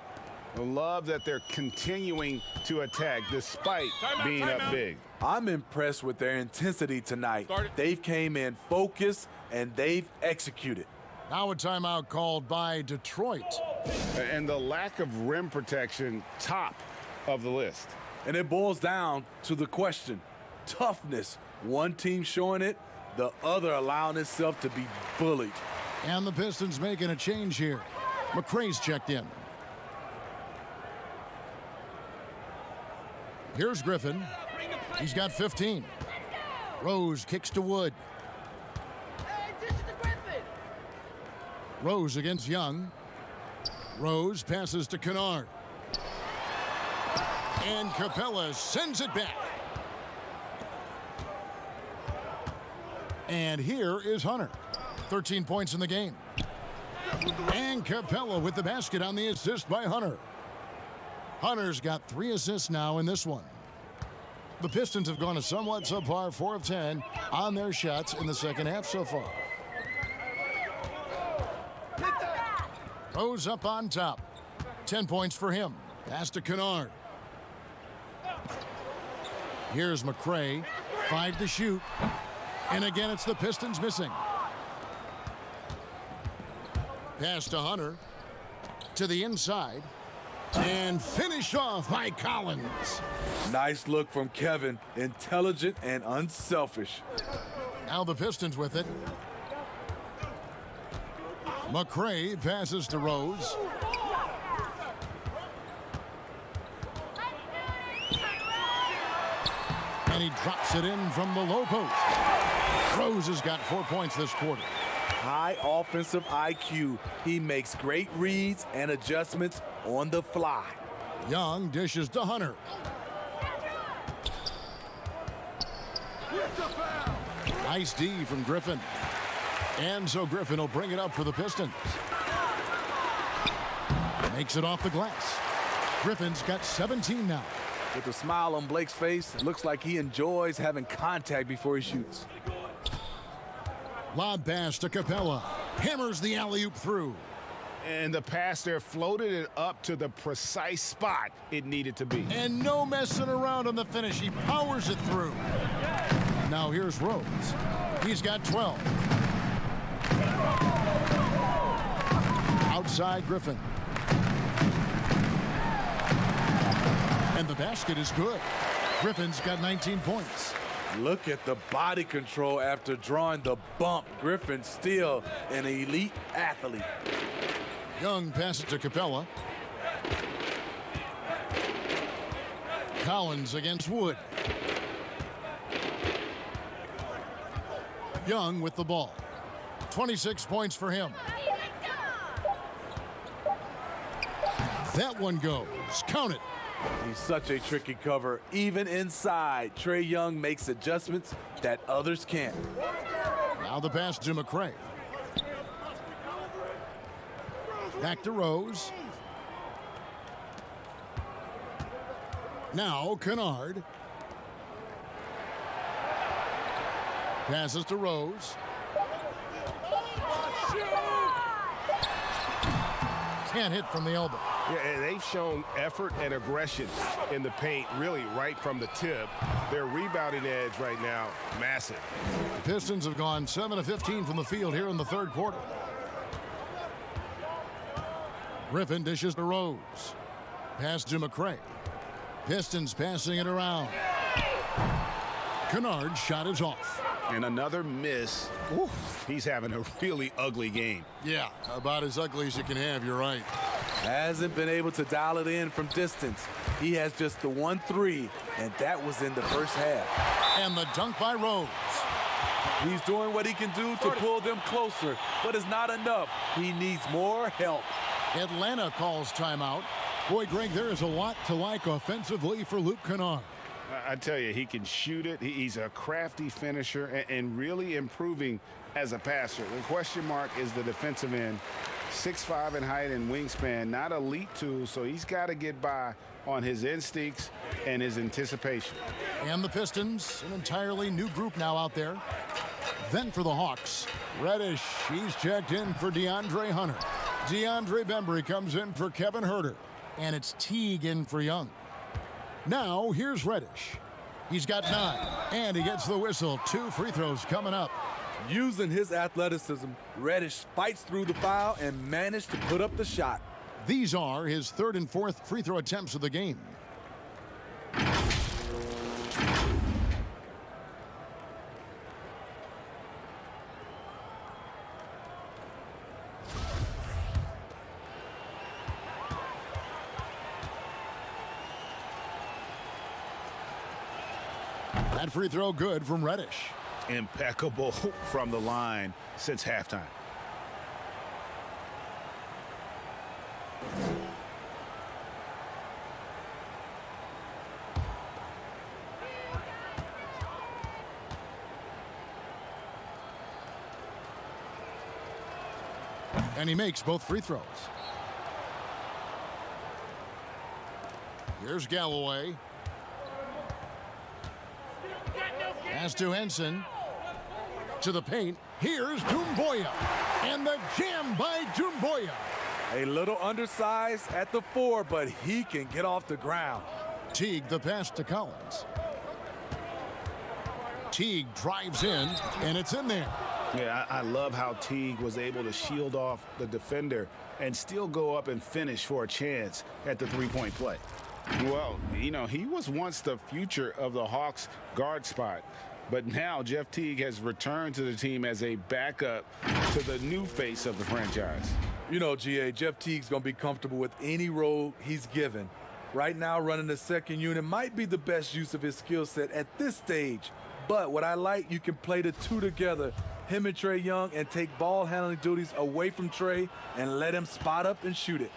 I love that they're continuing to attack despite being up big. I'm impressed with their intensity tonight. They've came in focused and they've executed. Now a timeout called by Detroit. And the lack of rim protection, top of the list. And it boils down to the question, toughness. One team showing it, the other allowing itself to be bullied. And the Pistons making a change here. McRae's checked in. Here's Griffin. He's got 15. Rose kicks to Wood. Rose against Young. Rose passes to Kennard. And Capella sends it back. And here is Hunter. 13 points in the game. And Capella with the basket on the assist by Hunter. Hunter's got 3 assists now in this one. The Pistons have gone a somewhat subpar 4 of 10 on their shots in the second half so far. Rose up on top. 10 points for him. Pass to Kennard. Here's McRae. 5 to shoot. And again, it's the Pistons missing. Pass to Hunter. To the inside. And finished off by Collins. Nice look from Kevin. Intelligent and unselfish. Now the Pistons with it. McRae passes to Rose. And he drops it in from the low post. Rose has got 4 points this quarter. High offensive IQ. He makes great reads and adjustments on the fly. Young dishes to Hunter. Nice D from Griffin. And so Griffin will bring it up for the Pistons. Makes it off the glass. Griffin's got 17 now. With a smile on Blake's face, it looks like he enjoys having contact before he shoots. Lob pass to Capella. Hammers the alley-oop through. And the pass there floated it up to the precise spot it needed to be. And no messing around on the finish. He powers it through. Now here's Rose. He's got 12. Outside Griffin. And the basket is good. Griffin's got 19 points. Look at the body control after drawing the bump. Griffin still an elite athlete. Young passes to Capella. Collins against Wood. Young with the ball. 26 points for him. That one goes. Count it. He's such a tricky cover. Even inside, Trae Young makes adjustments that others can't. Now the pass to McRae. Back to Rose. Now Kennard. Passes to Rose. Can't hit from the elbow. Yeah, and they've shown effort and aggression in the paint, really right from the tip. Their rebounding edge right now, massive. The Pistons have gone 7 of 15 from the field here in the third quarter. Griffin dishes to Rose. Pass to McRae. Pistons passing it around. Kennard's shot is off. And another miss. Ooh, he's having a really ugly game. Yeah, about as ugly as you can have, you're right. Hasn't been able to dial it in from distance. He has just the 1-3, and that was in the first half. And the dunk by Rose. He's doing what he can do to pull them closer, but it's not enough. He needs more help. Atlanta calls timeout. Boy, Greg, there is a lot to like offensively for Luke Kennard. I tell you, he can shoot it. He's a crafty finisher and really improving as a passer. The question mark is the defensive end. 6'5" in height and wingspan, not elite tool, so he's got to get by on his instincts and his anticipation. And the Pistons, an entirely new group now out there. Then for the Hawks, Reddish, he's checked in for DeAndre Hunter. DeAndre Bembry comes in for Kevin Huerter. And it's Teague in for Young. Now, here's Reddish. He's got 9, and he gets the whistle. 2 free throws coming up. Using his athleticism, Reddish fights through the foul and managed to put up the shot. These are his 3rd and 4th free throw attempts of the game. That free throw good from Reddish. Impeccable from the line since halftime. And he makes both free throws. Here's Galloway. Pass to Henson. To the paint. Here's Doumbouya. And the jam by Doumbouya. A little undersized at the 4, but he can get off the ground. Teague the pass to Collins. Teague drives in, and it's in there. Yeah, I love how Teague was able to shield off the defender and still go up and finish for a chance at the three-point play. Well, you know, he was once the future of the Hawks guard spot. But now Jeff Teague has returned to the team as a backup to the new face of the franchise. You know, GA, Jeff Teague's going to be comfortable with any role he's given. Right now, running the second unit might be the best use of his skill set at this stage. But what I like, you can play the two together, him and Trae Young, and take ball handling duties away from Trae and let him spot up and shoot it.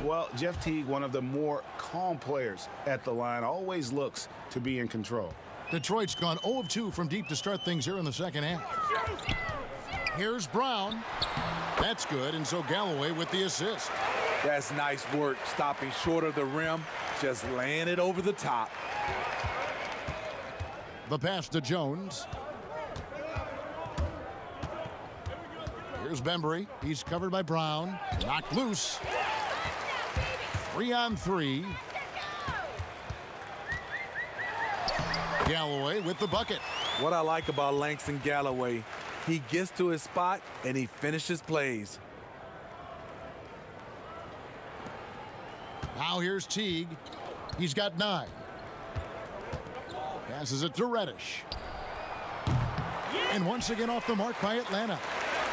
Well, Jeff Teague, one of the more calm players at the line, always looks to be in control. Detroit's gone 0 of 2 from deep to start things here in the second half. Here's Brown. That's good, and so Galloway with the assist. That's nice work, stopping short of the rim, just laying it over the top. The pass to Jones. Here's Bembry. He's covered by Brown. Knocked loose. 3-on-3. Galloway with the bucket. What I like about Langston Galloway, he gets to his spot and he finishes plays. Now here's Teague. He's got 9. Passes it to Reddish. And once again off the mark by Atlanta.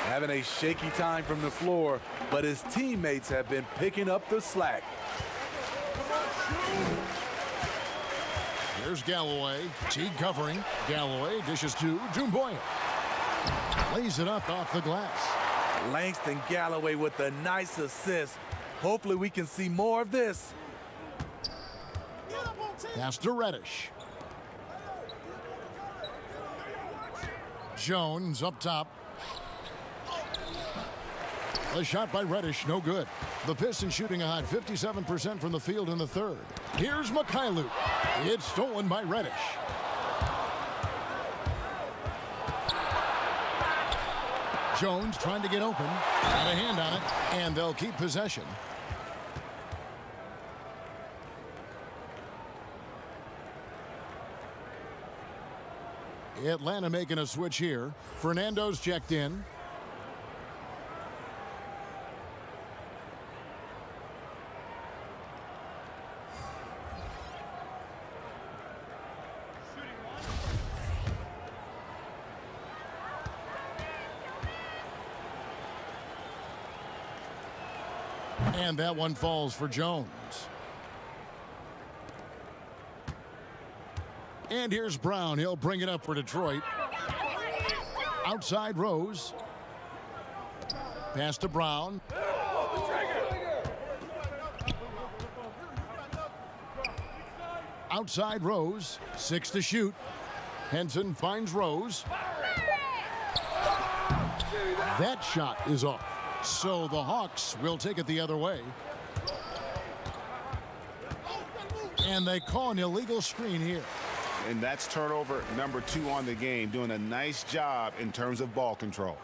Having a shaky time from the floor, but his teammates have been picking up the slack. Here's Galloway. Teague covering. Galloway dishes to Doumbouya. Lays it up off the glass. Langston Galloway with a nice assist. Hopefully we can see more of this. Pass to Reddish. Jones up top. A shot by Reddish, no good. The Pistons shooting a hot 57% from the field in the third. Here's Mikhailuk. It's stolen by Reddish. Jones trying to get open. Got a hand on it, and they'll keep possession. Atlanta making a switch here. Fernando's checked in. And that one falls for Jones. And here's Brown. He'll bring it up for Detroit. Outside Rose. Pass to Brown. Outside Rose. 6 to shoot. Henson finds Rose. That shot is off. So the Hawks will take it the other way. And they call an illegal screen here. And that's turnover number 2 on the game, doing a nice job in terms of ball control.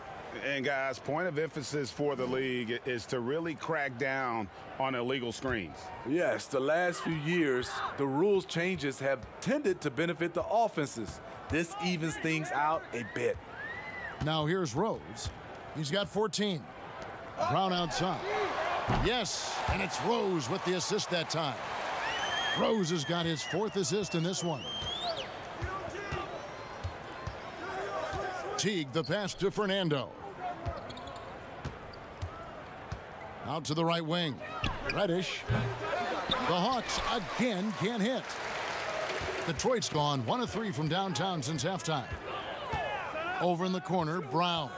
And guys, point of emphasis for the league is to really crack down on illegal screens. Yes, the last few years, the rules changes have tended to benefit the offenses. This evens things out a bit. Now here's Rose. He's got 14. Brown outside. Yes, and it's Rose with the assist that time. Rose has got his 4th assist in this one. Teague, the pass to Fernando. Out to the right wing. Reddish. The Hawks again can't hit. Detroit's gone 1 of 3 from downtown since halftime. Over in the corner, Brown.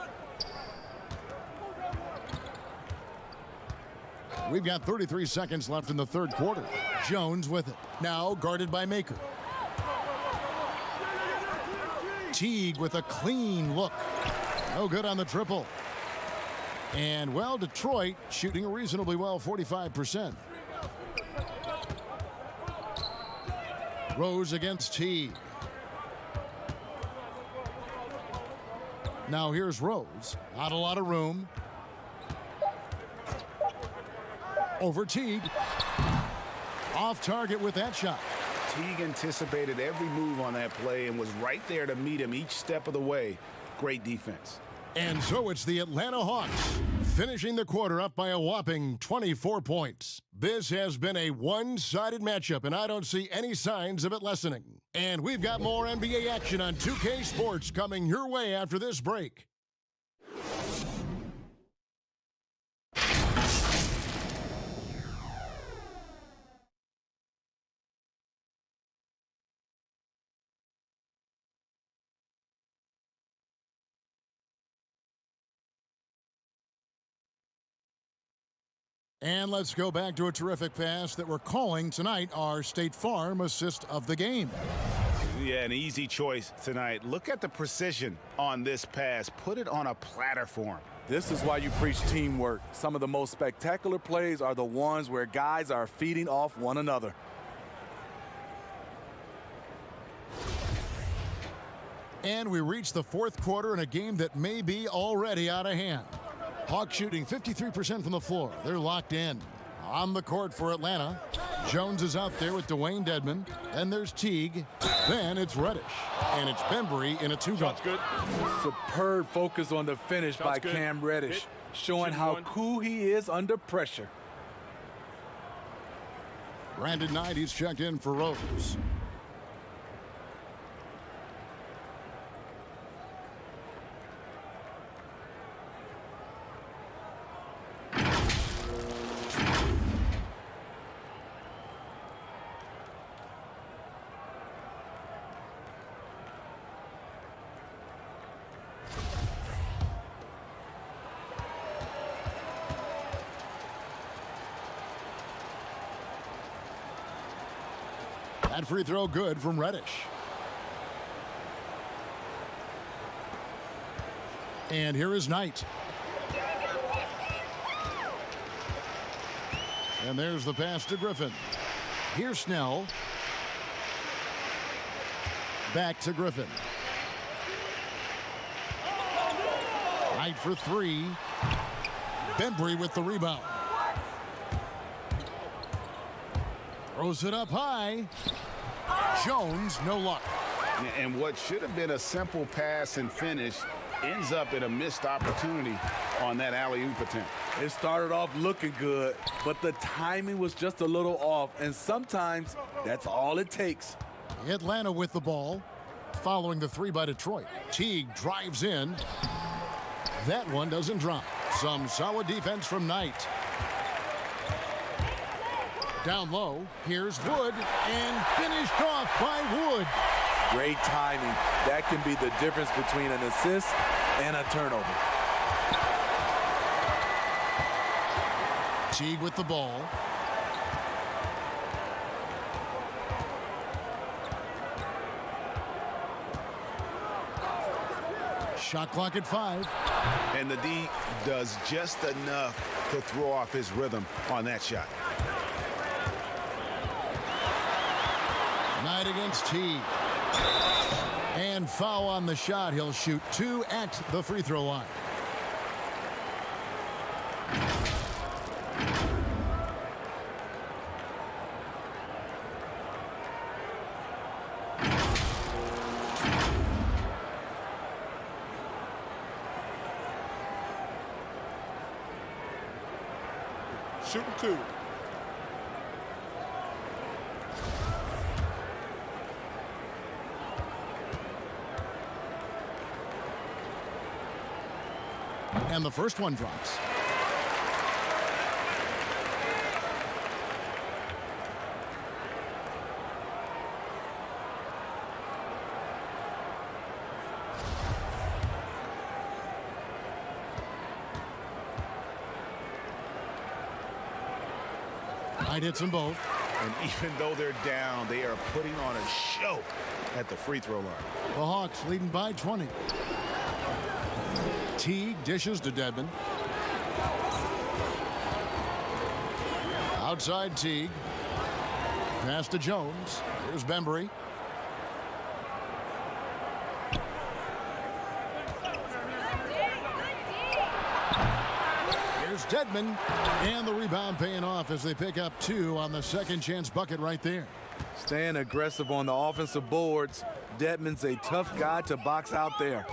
We've got 33 seconds left in the third quarter. Jones with it. Now guarded by Maker. Teague with a clean look. No good on the triple. And, well, Detroit shooting reasonably well, 45%. Rose against Teague. Now here's Rose. Not a lot of room. Over Teague. Off target with that shot. Teague anticipated every move on that play and was right there to meet him each step of the way. Great defense. And so it's the Atlanta Hawks finishing the quarter up by a whopping 24 points. This has been a one-sided matchup, and I don't see any signs of it lessening. And we've got more NBA action on 2K Sports coming your way after this break. And let's go back to a terrific pass that we're calling tonight our State Farm assist of the game. Yeah, an easy choice tonight. Look at the precision on this pass. Put it on a platter for him. This is why you preach teamwork. Some of the most spectacular plays are the ones where guys are feeding off one another. And we reach the fourth quarter in a game that may be already out of hand. Hawks shooting 53% from the floor. They're locked in. On the court for Atlanta. Jones is out there with Dwayne Dedmon. Then there's Teague. Then it's Reddish. And it's Bembry in a 2-guard. Good. Superb focus on the finish by Cam Reddish, showing how cool he is under pressure. Brandon Knight, he's checked in for Rose. That free throw good from Reddish. And here is Knight. And there's the pass to Griffin. Here's Snell. Back to Griffin. Knight for three. Bembry with the rebound. Throws it up high. Jones, no luck. And what should have been a simple pass and finish ends up in a missed opportunity on that alley-oop attempt. It started off looking good, but the timing was just a little off, and sometimes that's all it takes. Atlanta with the ball, following the three by Detroit. Teague drives in. That one doesn't drop. Some solid defense from Knight. Down low, here's Wood, and finished off by Wood. Great timing. That can be the difference between an assist and a turnover. Teague with the ball. Shot clock at 5. And the D does just enough to throw off his rhythm on that shot. Knight against Teague. And foul on the shot. He'll shoot 2 at the free throw line. Shooting 2. And the first one drops. Knight hits them both. And even though they're down, they are putting on a show at the free throw line. The Hawks leading by 20. Teague dishes to Dedmon. Outside Teague. Pass to Jones. Here's Bembry. Here's Dedmon. And the rebound paying off as they pick up 2 on the second chance bucket right there. Staying aggressive on the offensive boards. Dedmon's a tough guy to box out there.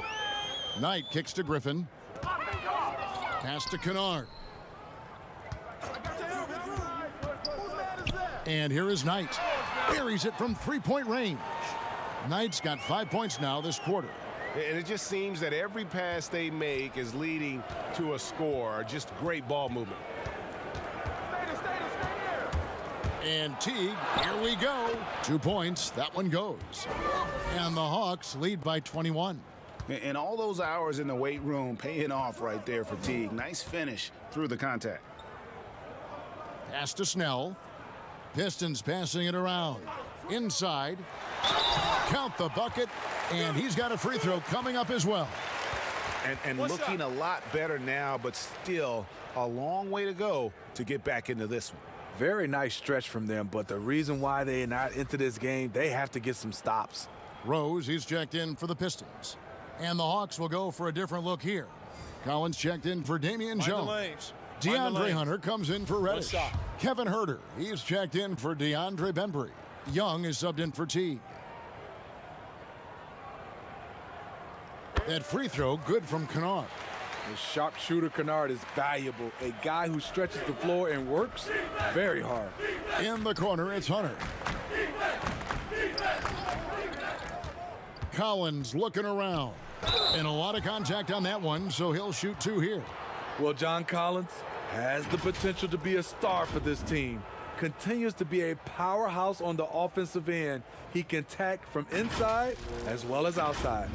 Knight kicks to Griffin. Pass to Kennard. And here is Knight. Buries it from three-point range. Knight's got 5 points now this quarter. And it just seems that every pass they make is leading to a score. Just great ball movement. And Teague, here we go. 2 points, that one goes. And the Hawks lead by 21. And all those hours in the weight room paying off right there for Teague. Nice finish through the contact. Pass to Snell. Pistons passing it around. Inside. Count the bucket. And he's got a free throw coming up as well. And looking a lot better now, but still a long way to go to get back into this one. Very nice stretch from them, but the reason why they're not into this game, they have to get some stops. Rose, he's checked in for the Pistons. And the Hawks will go for a different look here. Collins checked in for Damian Jones. DeAndre Hunter comes in for Reddish. Kevin Herter, he's checked in for DeAndre Bembry. Young is subbed in for Teague. That free throw, good from Kennard. The sharpshooter Kennard is valuable. A guy who stretches the floor and works very hard. In the corner, it's Hunter. Collins looking around. And a lot of contact on that one, so he'll shoot 2 here. Well, John Collins has the potential to be a star for this team. Continues to be a powerhouse on the offensive end. He can attack from inside as well as outside.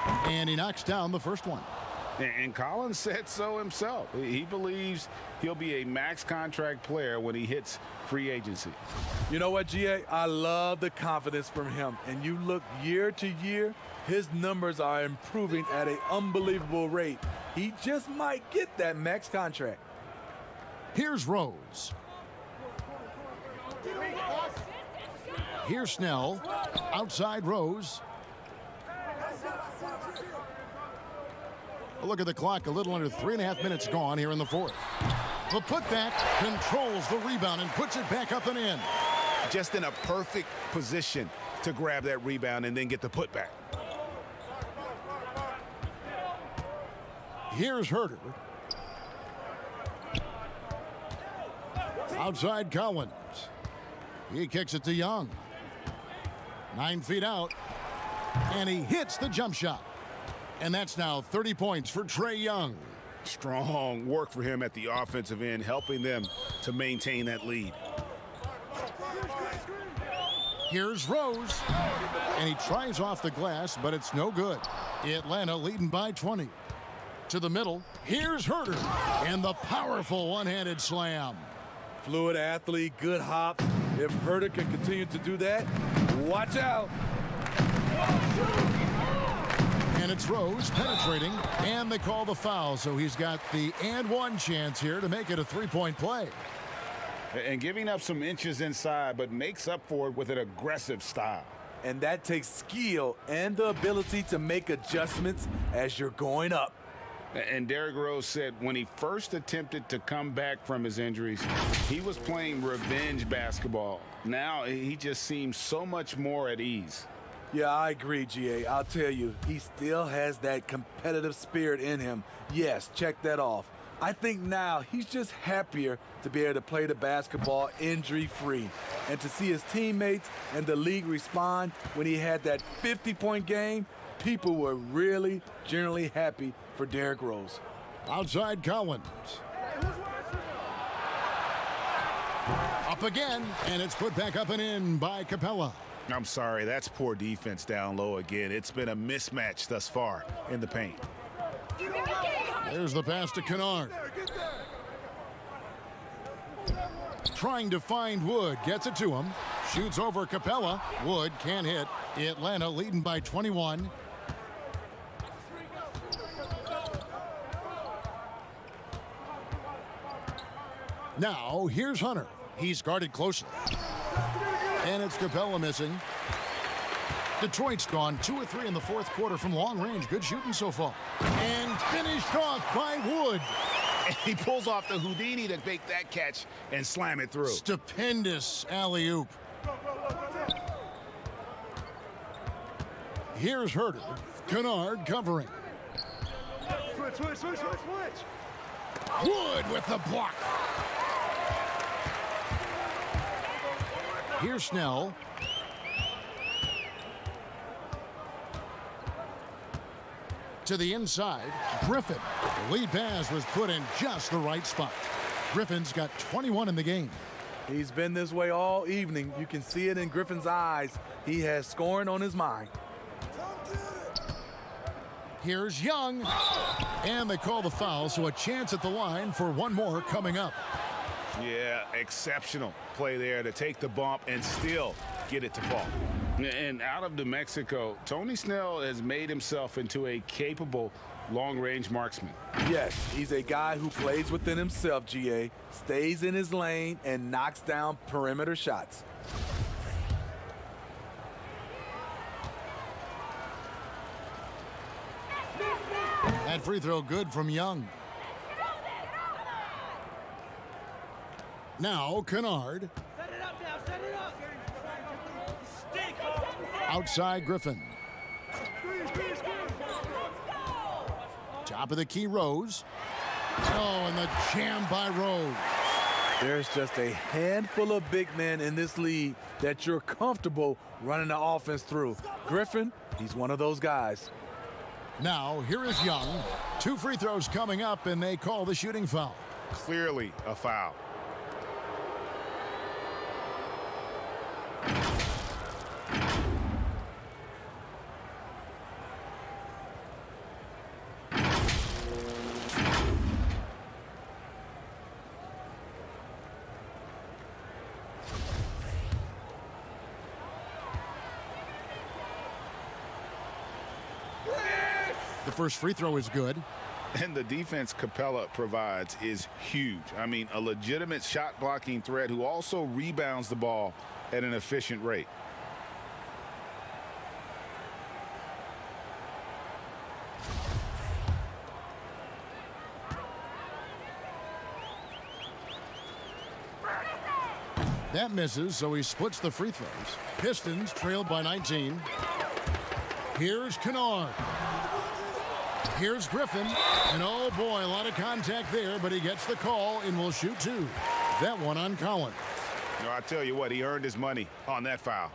And he knocks down the first one. And Collins said so himself. He believes he'll be a max contract player when he hits free agency. You know what, GA? I love the confidence from him. And you look year to year, his numbers are improving at an unbelievable rate. He just might get that max contract. Here's Rose. Here's Snell. Outside Rose. A look at the clock. A little under 3.5 minutes gone here in the fourth. The putback controls the rebound and puts it back up and in. Just in a perfect position to grab that rebound and then get the putback. Here's Herter. Outside Collins. He kicks it to Young. 9 feet out. And he hits the jump shot. And that's now 30 points for Trae Young. Strong work for him at the offensive end, helping them to maintain that lead. Here's Rose. And he tries off the glass, but it's no good. Atlanta leading by 20. To the middle. Here's Herter. And the powerful one-handed slam. Fluid athlete, good hops. If Herter can continue to do that, watch out. And it's Rose penetrating, and they call the foul, so he's got the and one chance here to make it a three-point play. And giving up some inches inside, but makes up for it with an aggressive style. And that takes skill and the ability to make adjustments as you're going up. And Derrick Rose said when he first attempted to come back from his injuries, he was playing revenge basketball. Now he just seems so much more at ease. Yeah, I agree, GA. I'll tell you, he still has that competitive spirit in him. Yes, check that off. I think now he's just happier to be able to play the basketball injury-free. And to see his teammates and the league respond when he had that 50-point game, people were really, generally happy for Derrick Rose. Outside Collins. Up again, and it's put back up and in by Capella. I'm sorry, that's poor defense down low again. It's been a mismatch thus far in the paint. There's the pass to Kennard. Trying to find Wood, gets it to him. Shoots over Capella. Wood can't hit. Atlanta leading by 21. Now, here's Hunter. He's guarded closely. And it's Capella missing. Detroit's gone 2 of 3 in the fourth quarter from long range. Good shooting so far. And finished off by Wood. And he pulls off the Houdini to make that catch and slam it through. Stupendous alley-oop. Here's Herter. Kennard covering. Switch. Wood with the block. Here's Snell. To the inside, Griffin. The lead pass was put in just the right spot. Griffin's got 21 in the game. He's been this way all evening. You can see it in Griffin's eyes. He has scoring on his mind. Here's Young. And they call the foul, so a chance at the line for one more coming up. Yeah, exceptional play there to take the bump and still get it to fall. And out of New Mexico, Tony Snell has made himself into a capable long-range marksman. Yes, he's a guy who plays within himself, GA, stays in his lane, and knocks down perimeter shots. That free throw good from Young. Now, Kennard. Set it up. Outside Griffin. Top of the key, Rose. Oh, and the jam by Rose. There's just a handful of big men in this league that you're comfortable running the offense through. Griffin, he's one of those guys. Now, here is Young. 2 free throws coming up, and they call the shooting foul. Clearly a foul. The first free throw is good. And the defense Capella provides is huge. I mean, a legitimate shot blocking threat who also rebounds the ball at an efficient rate. That misses, so he splits the free throws. Pistons trailed by 19. Here's Kennard. Here's Griffin. And oh boy, a lot of contact there, but he gets the call and will shoot two. That one on Collins. You know, I tell you what, he earned his money on that foul.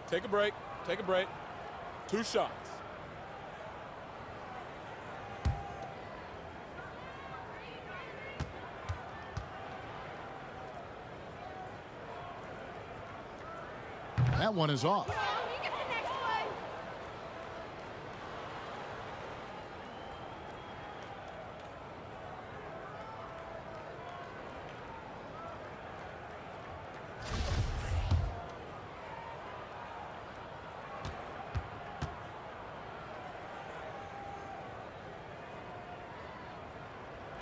Take a break. Take a break. 2 shots. That one is off.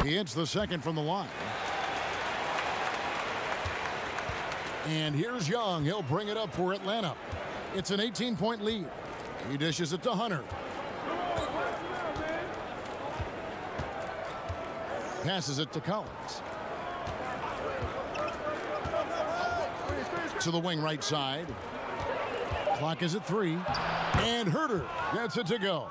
He hits the second from the line. And here's Young. He'll bring it up for Atlanta. It's an 18-point lead. He dishes it to Hunter. Passes it to Collins. To the wing right side. Clock is at 3. And Herter gets it to go.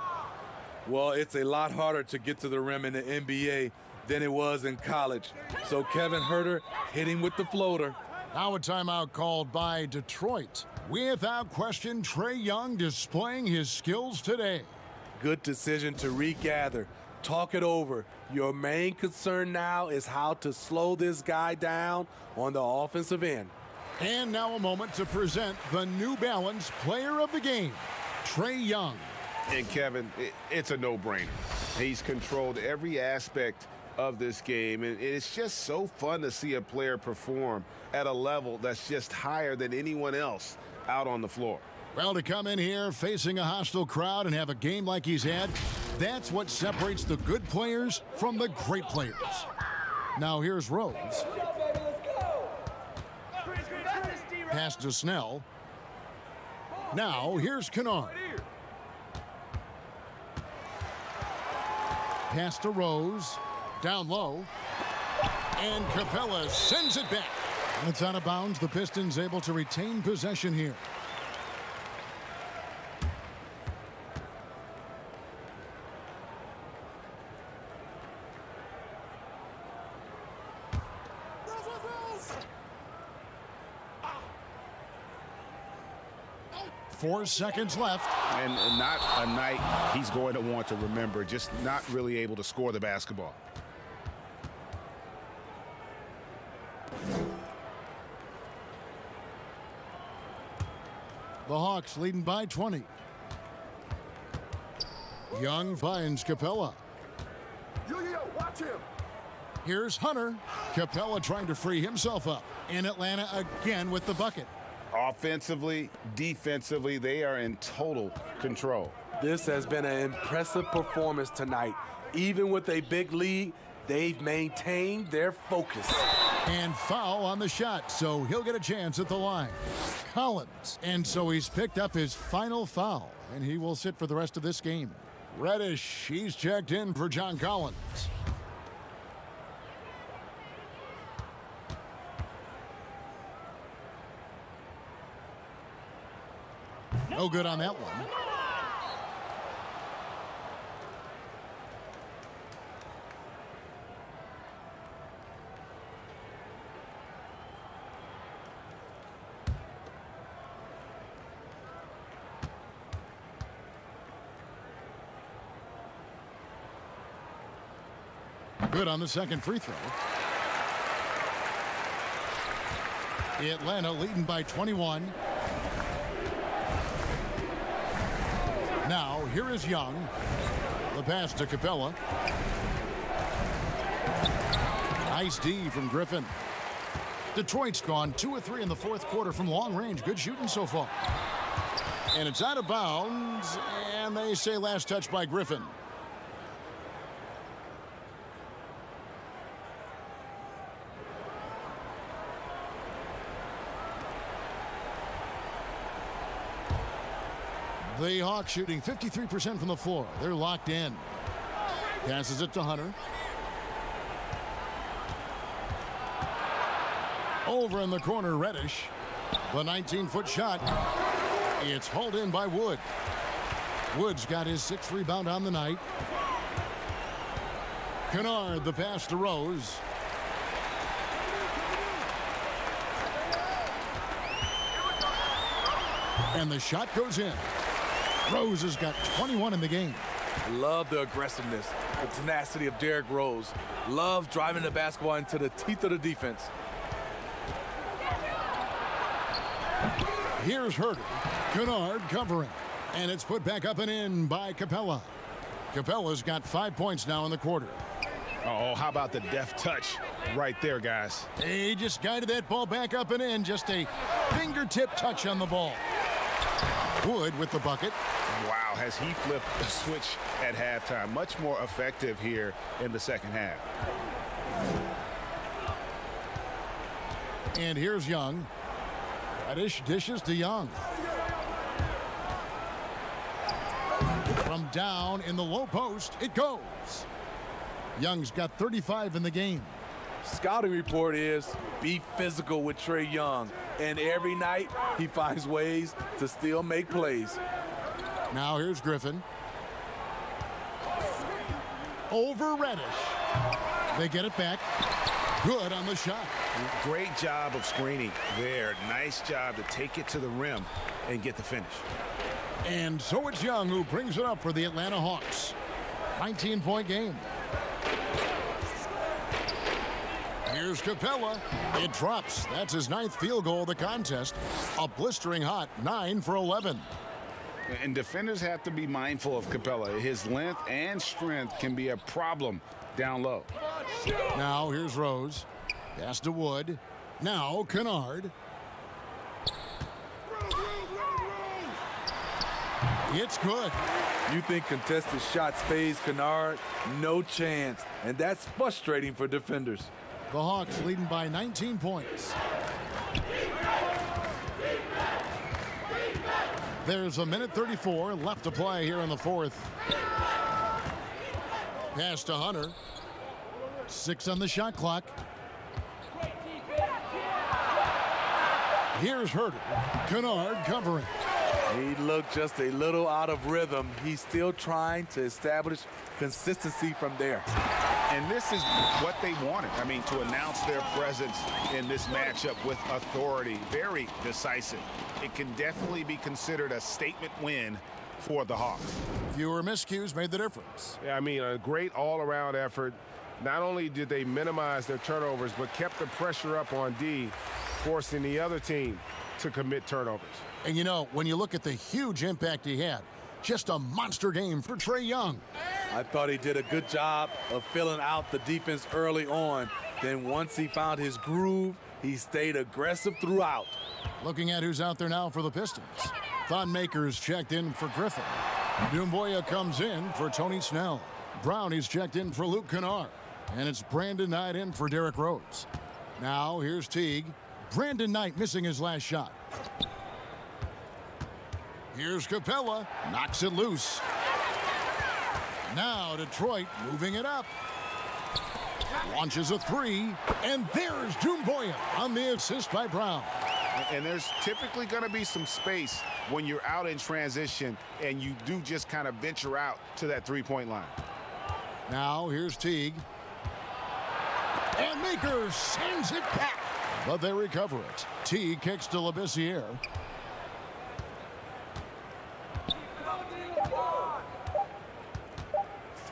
Well, it's a lot harder to get to the rim in the NBA than it was in college. So Kevin Herter hitting with the floater. Now a timeout called by Detroit. Without question, Trae Young displaying his skills today. Good decision to regather. Talk it over. Your main concern now is how to slow this guy down on the offensive end. And now a moment to present the New Balance Player of the Game, Trae Young. And Kevin, it's a no-brainer. He's controlled every aspect of this game, and it's just so fun to see a player perform at a level that's just higher than anyone else out on the floor. Well, to come in here facing a hostile crowd and have a game like he's had, that's what separates the good players from the great players. Now here's Rose. Pass to Snell. Now here's Kennard. Pass to Rose. Down low. And Capella sends it back. It's out of bounds. The Pistons able to retain possession here. Four seconds left. And not a night he's going to want to remember, just not really able to score the basketball. The Hawks leading by 20. Young finds Capella. Watch him. Here's Hunter. Capella trying to free himself up. And Atlanta again with the bucket. Offensively, defensively, they are in total control. This has been an impressive performance tonight. Even with a big lead, they've maintained their focus. And foul on the shot, so he'll get a chance at the line. Collins. And so he's picked up his final foul, and he will sit for the rest of this game. Reddish, he's checked in for John Collins. No good on that one. Good on the second free throw. Atlanta leading by 21. Now, here is Young. The pass to Capella. Nice D from Griffin. Detroit's gone 2 of 3 in the fourth quarter from long range. Good shooting so far. And it's out of bounds, and they say last touch by Griffin. The Hawks shooting 53% from the floor. They're locked in. Passes it to Hunter. Over in the corner, Reddish. The 19-foot shot. It's hauled in by Wood. Wood's got his 6th rebound on the night. Kennard, the pass to Rose. And the shot goes in. Rose has got 21 in the game. Love the aggressiveness, the tenacity of Derrick Rose. Love driving the basketball into the teeth of the defense. Here's Herter. Kennard covering. And it's put back up and in by Capella. Capella's got 5 points now in the quarter. Oh, how about the deft touch right there, guys? He just guided that ball back up and in. Just a fingertip touch on the ball. Wood with the bucket. Wow, has he flipped the switch at halftime? Much more effective here in the second half. And here's Young. Reddish dishes to Young. From down in the low post, it goes. Young's got 35 in the game. Scouting report is be physical with Trae Young. And every night, he finds ways to still make plays. Now here's Griffin. Over Reddish. They get it back. Good on the shot. Great job of screening there. Nice job to take it to the rim and get the finish. And so it's Young who brings it up for the Atlanta Hawks. 19-point game. Here's Capella. It drops. That's his 9th field goal of the contest. A blistering hot 9 for 11. And defenders have to be mindful of Capella. His length and strength can be a problem down low. Now here's Rose. Pass to Wood. Now Kennard. It's good. You think contested shots phase Kennard? No chance. And that's frustrating for defenders. The Hawks leading by 19 points. There's a minute 34 left to play here in the fourth. Pass to Hunter. 6 on the shot clock. Here's Herter. Kennard covering. He looked just a little out of rhythm. He's still trying to establish consistency from there. And this is what they wanted. I mean, to announce their presence in this matchup with authority. Very decisive. It can definitely be considered a statement win for the Hawks. Fewer miscues made the difference. Yeah, I mean, a great all-around effort. Not only did they minimize their turnovers, but kept the pressure up on D, forcing the other team to commit turnovers. And you know, when you look at the huge impact he had, just a monster game for Trae Young. I thought he did a good job of filling out the defense early on. Then once he found his groove, he stayed aggressive throughout. Looking at who's out there now for the Pistons. Thon Maker's checked in for Griffin. Doumbouya comes in for Tony Snell. Brownie's checked in for Luke Kennard. And it's Brandon Knight in for Derrick Rose. Now here's Teague. Brandon Knight missing his last shot. Here's Capella. Knocks it loose. Now Detroit moving it up. Launches a 3. And there's Doumbouya on the assist by Brown. And there's typically going to be some space when you're out in transition and you do just kind of venture out to that three-point line. Now here's Teague. And Maker sends it back. But they recover it. Teague kicks to Labissiere.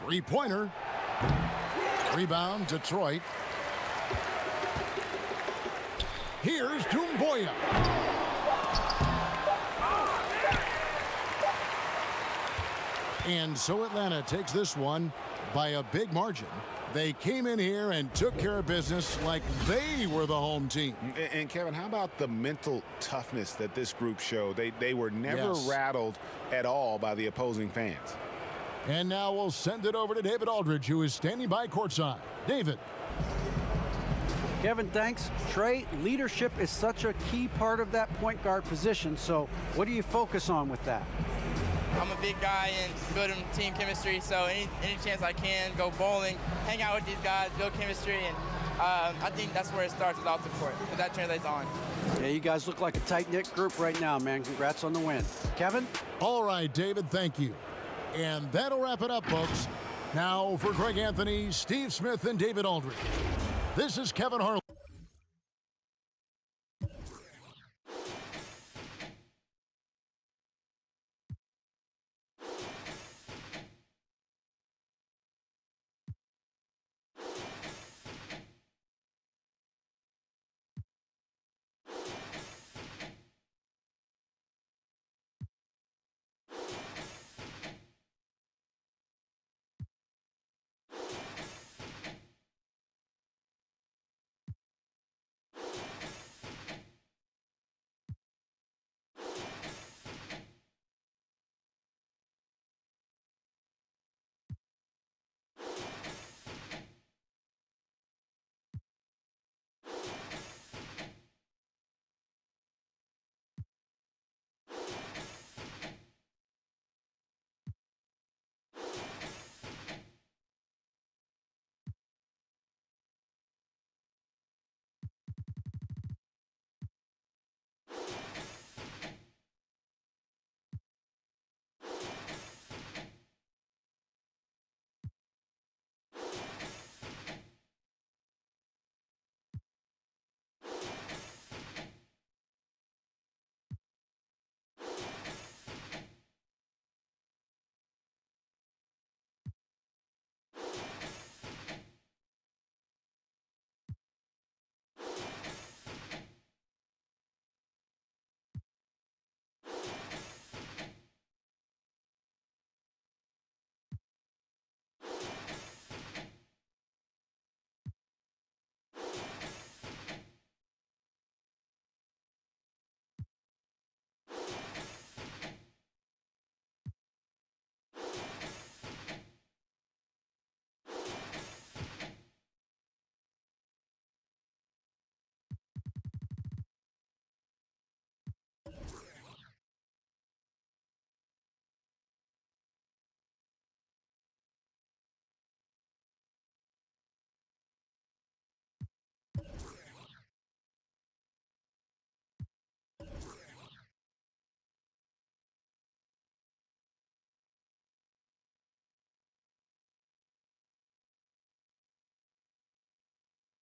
Three-pointer. Rebound, Detroit. Here's Doumbouya. And so Atlanta takes this one by a big margin. They came in here and took care of business like they were the home team. And Kevin, how about the mental toughness that this group showed? They were never rattled at all by the opposing fans. And now we'll send it over to David Aldridge, who is standing by courtside. David. Kevin, thanks. Trey, leadership is such a key part of that point guard position, so what do you focus on with that? I'm a big guy and building team chemistry, so any chance I can, go bowling, hang out with these guys, build chemistry, and I think that's where it starts is off the court, because that translates on. Yeah, you guys look like a tight-knit group right now, man. Congrats on the win. Kevin? All right, David, thank you. And that'll wrap it up, folks. Now for Greg Anthony, Steve Smith, and David Aldridge. This is Kevin Harlan.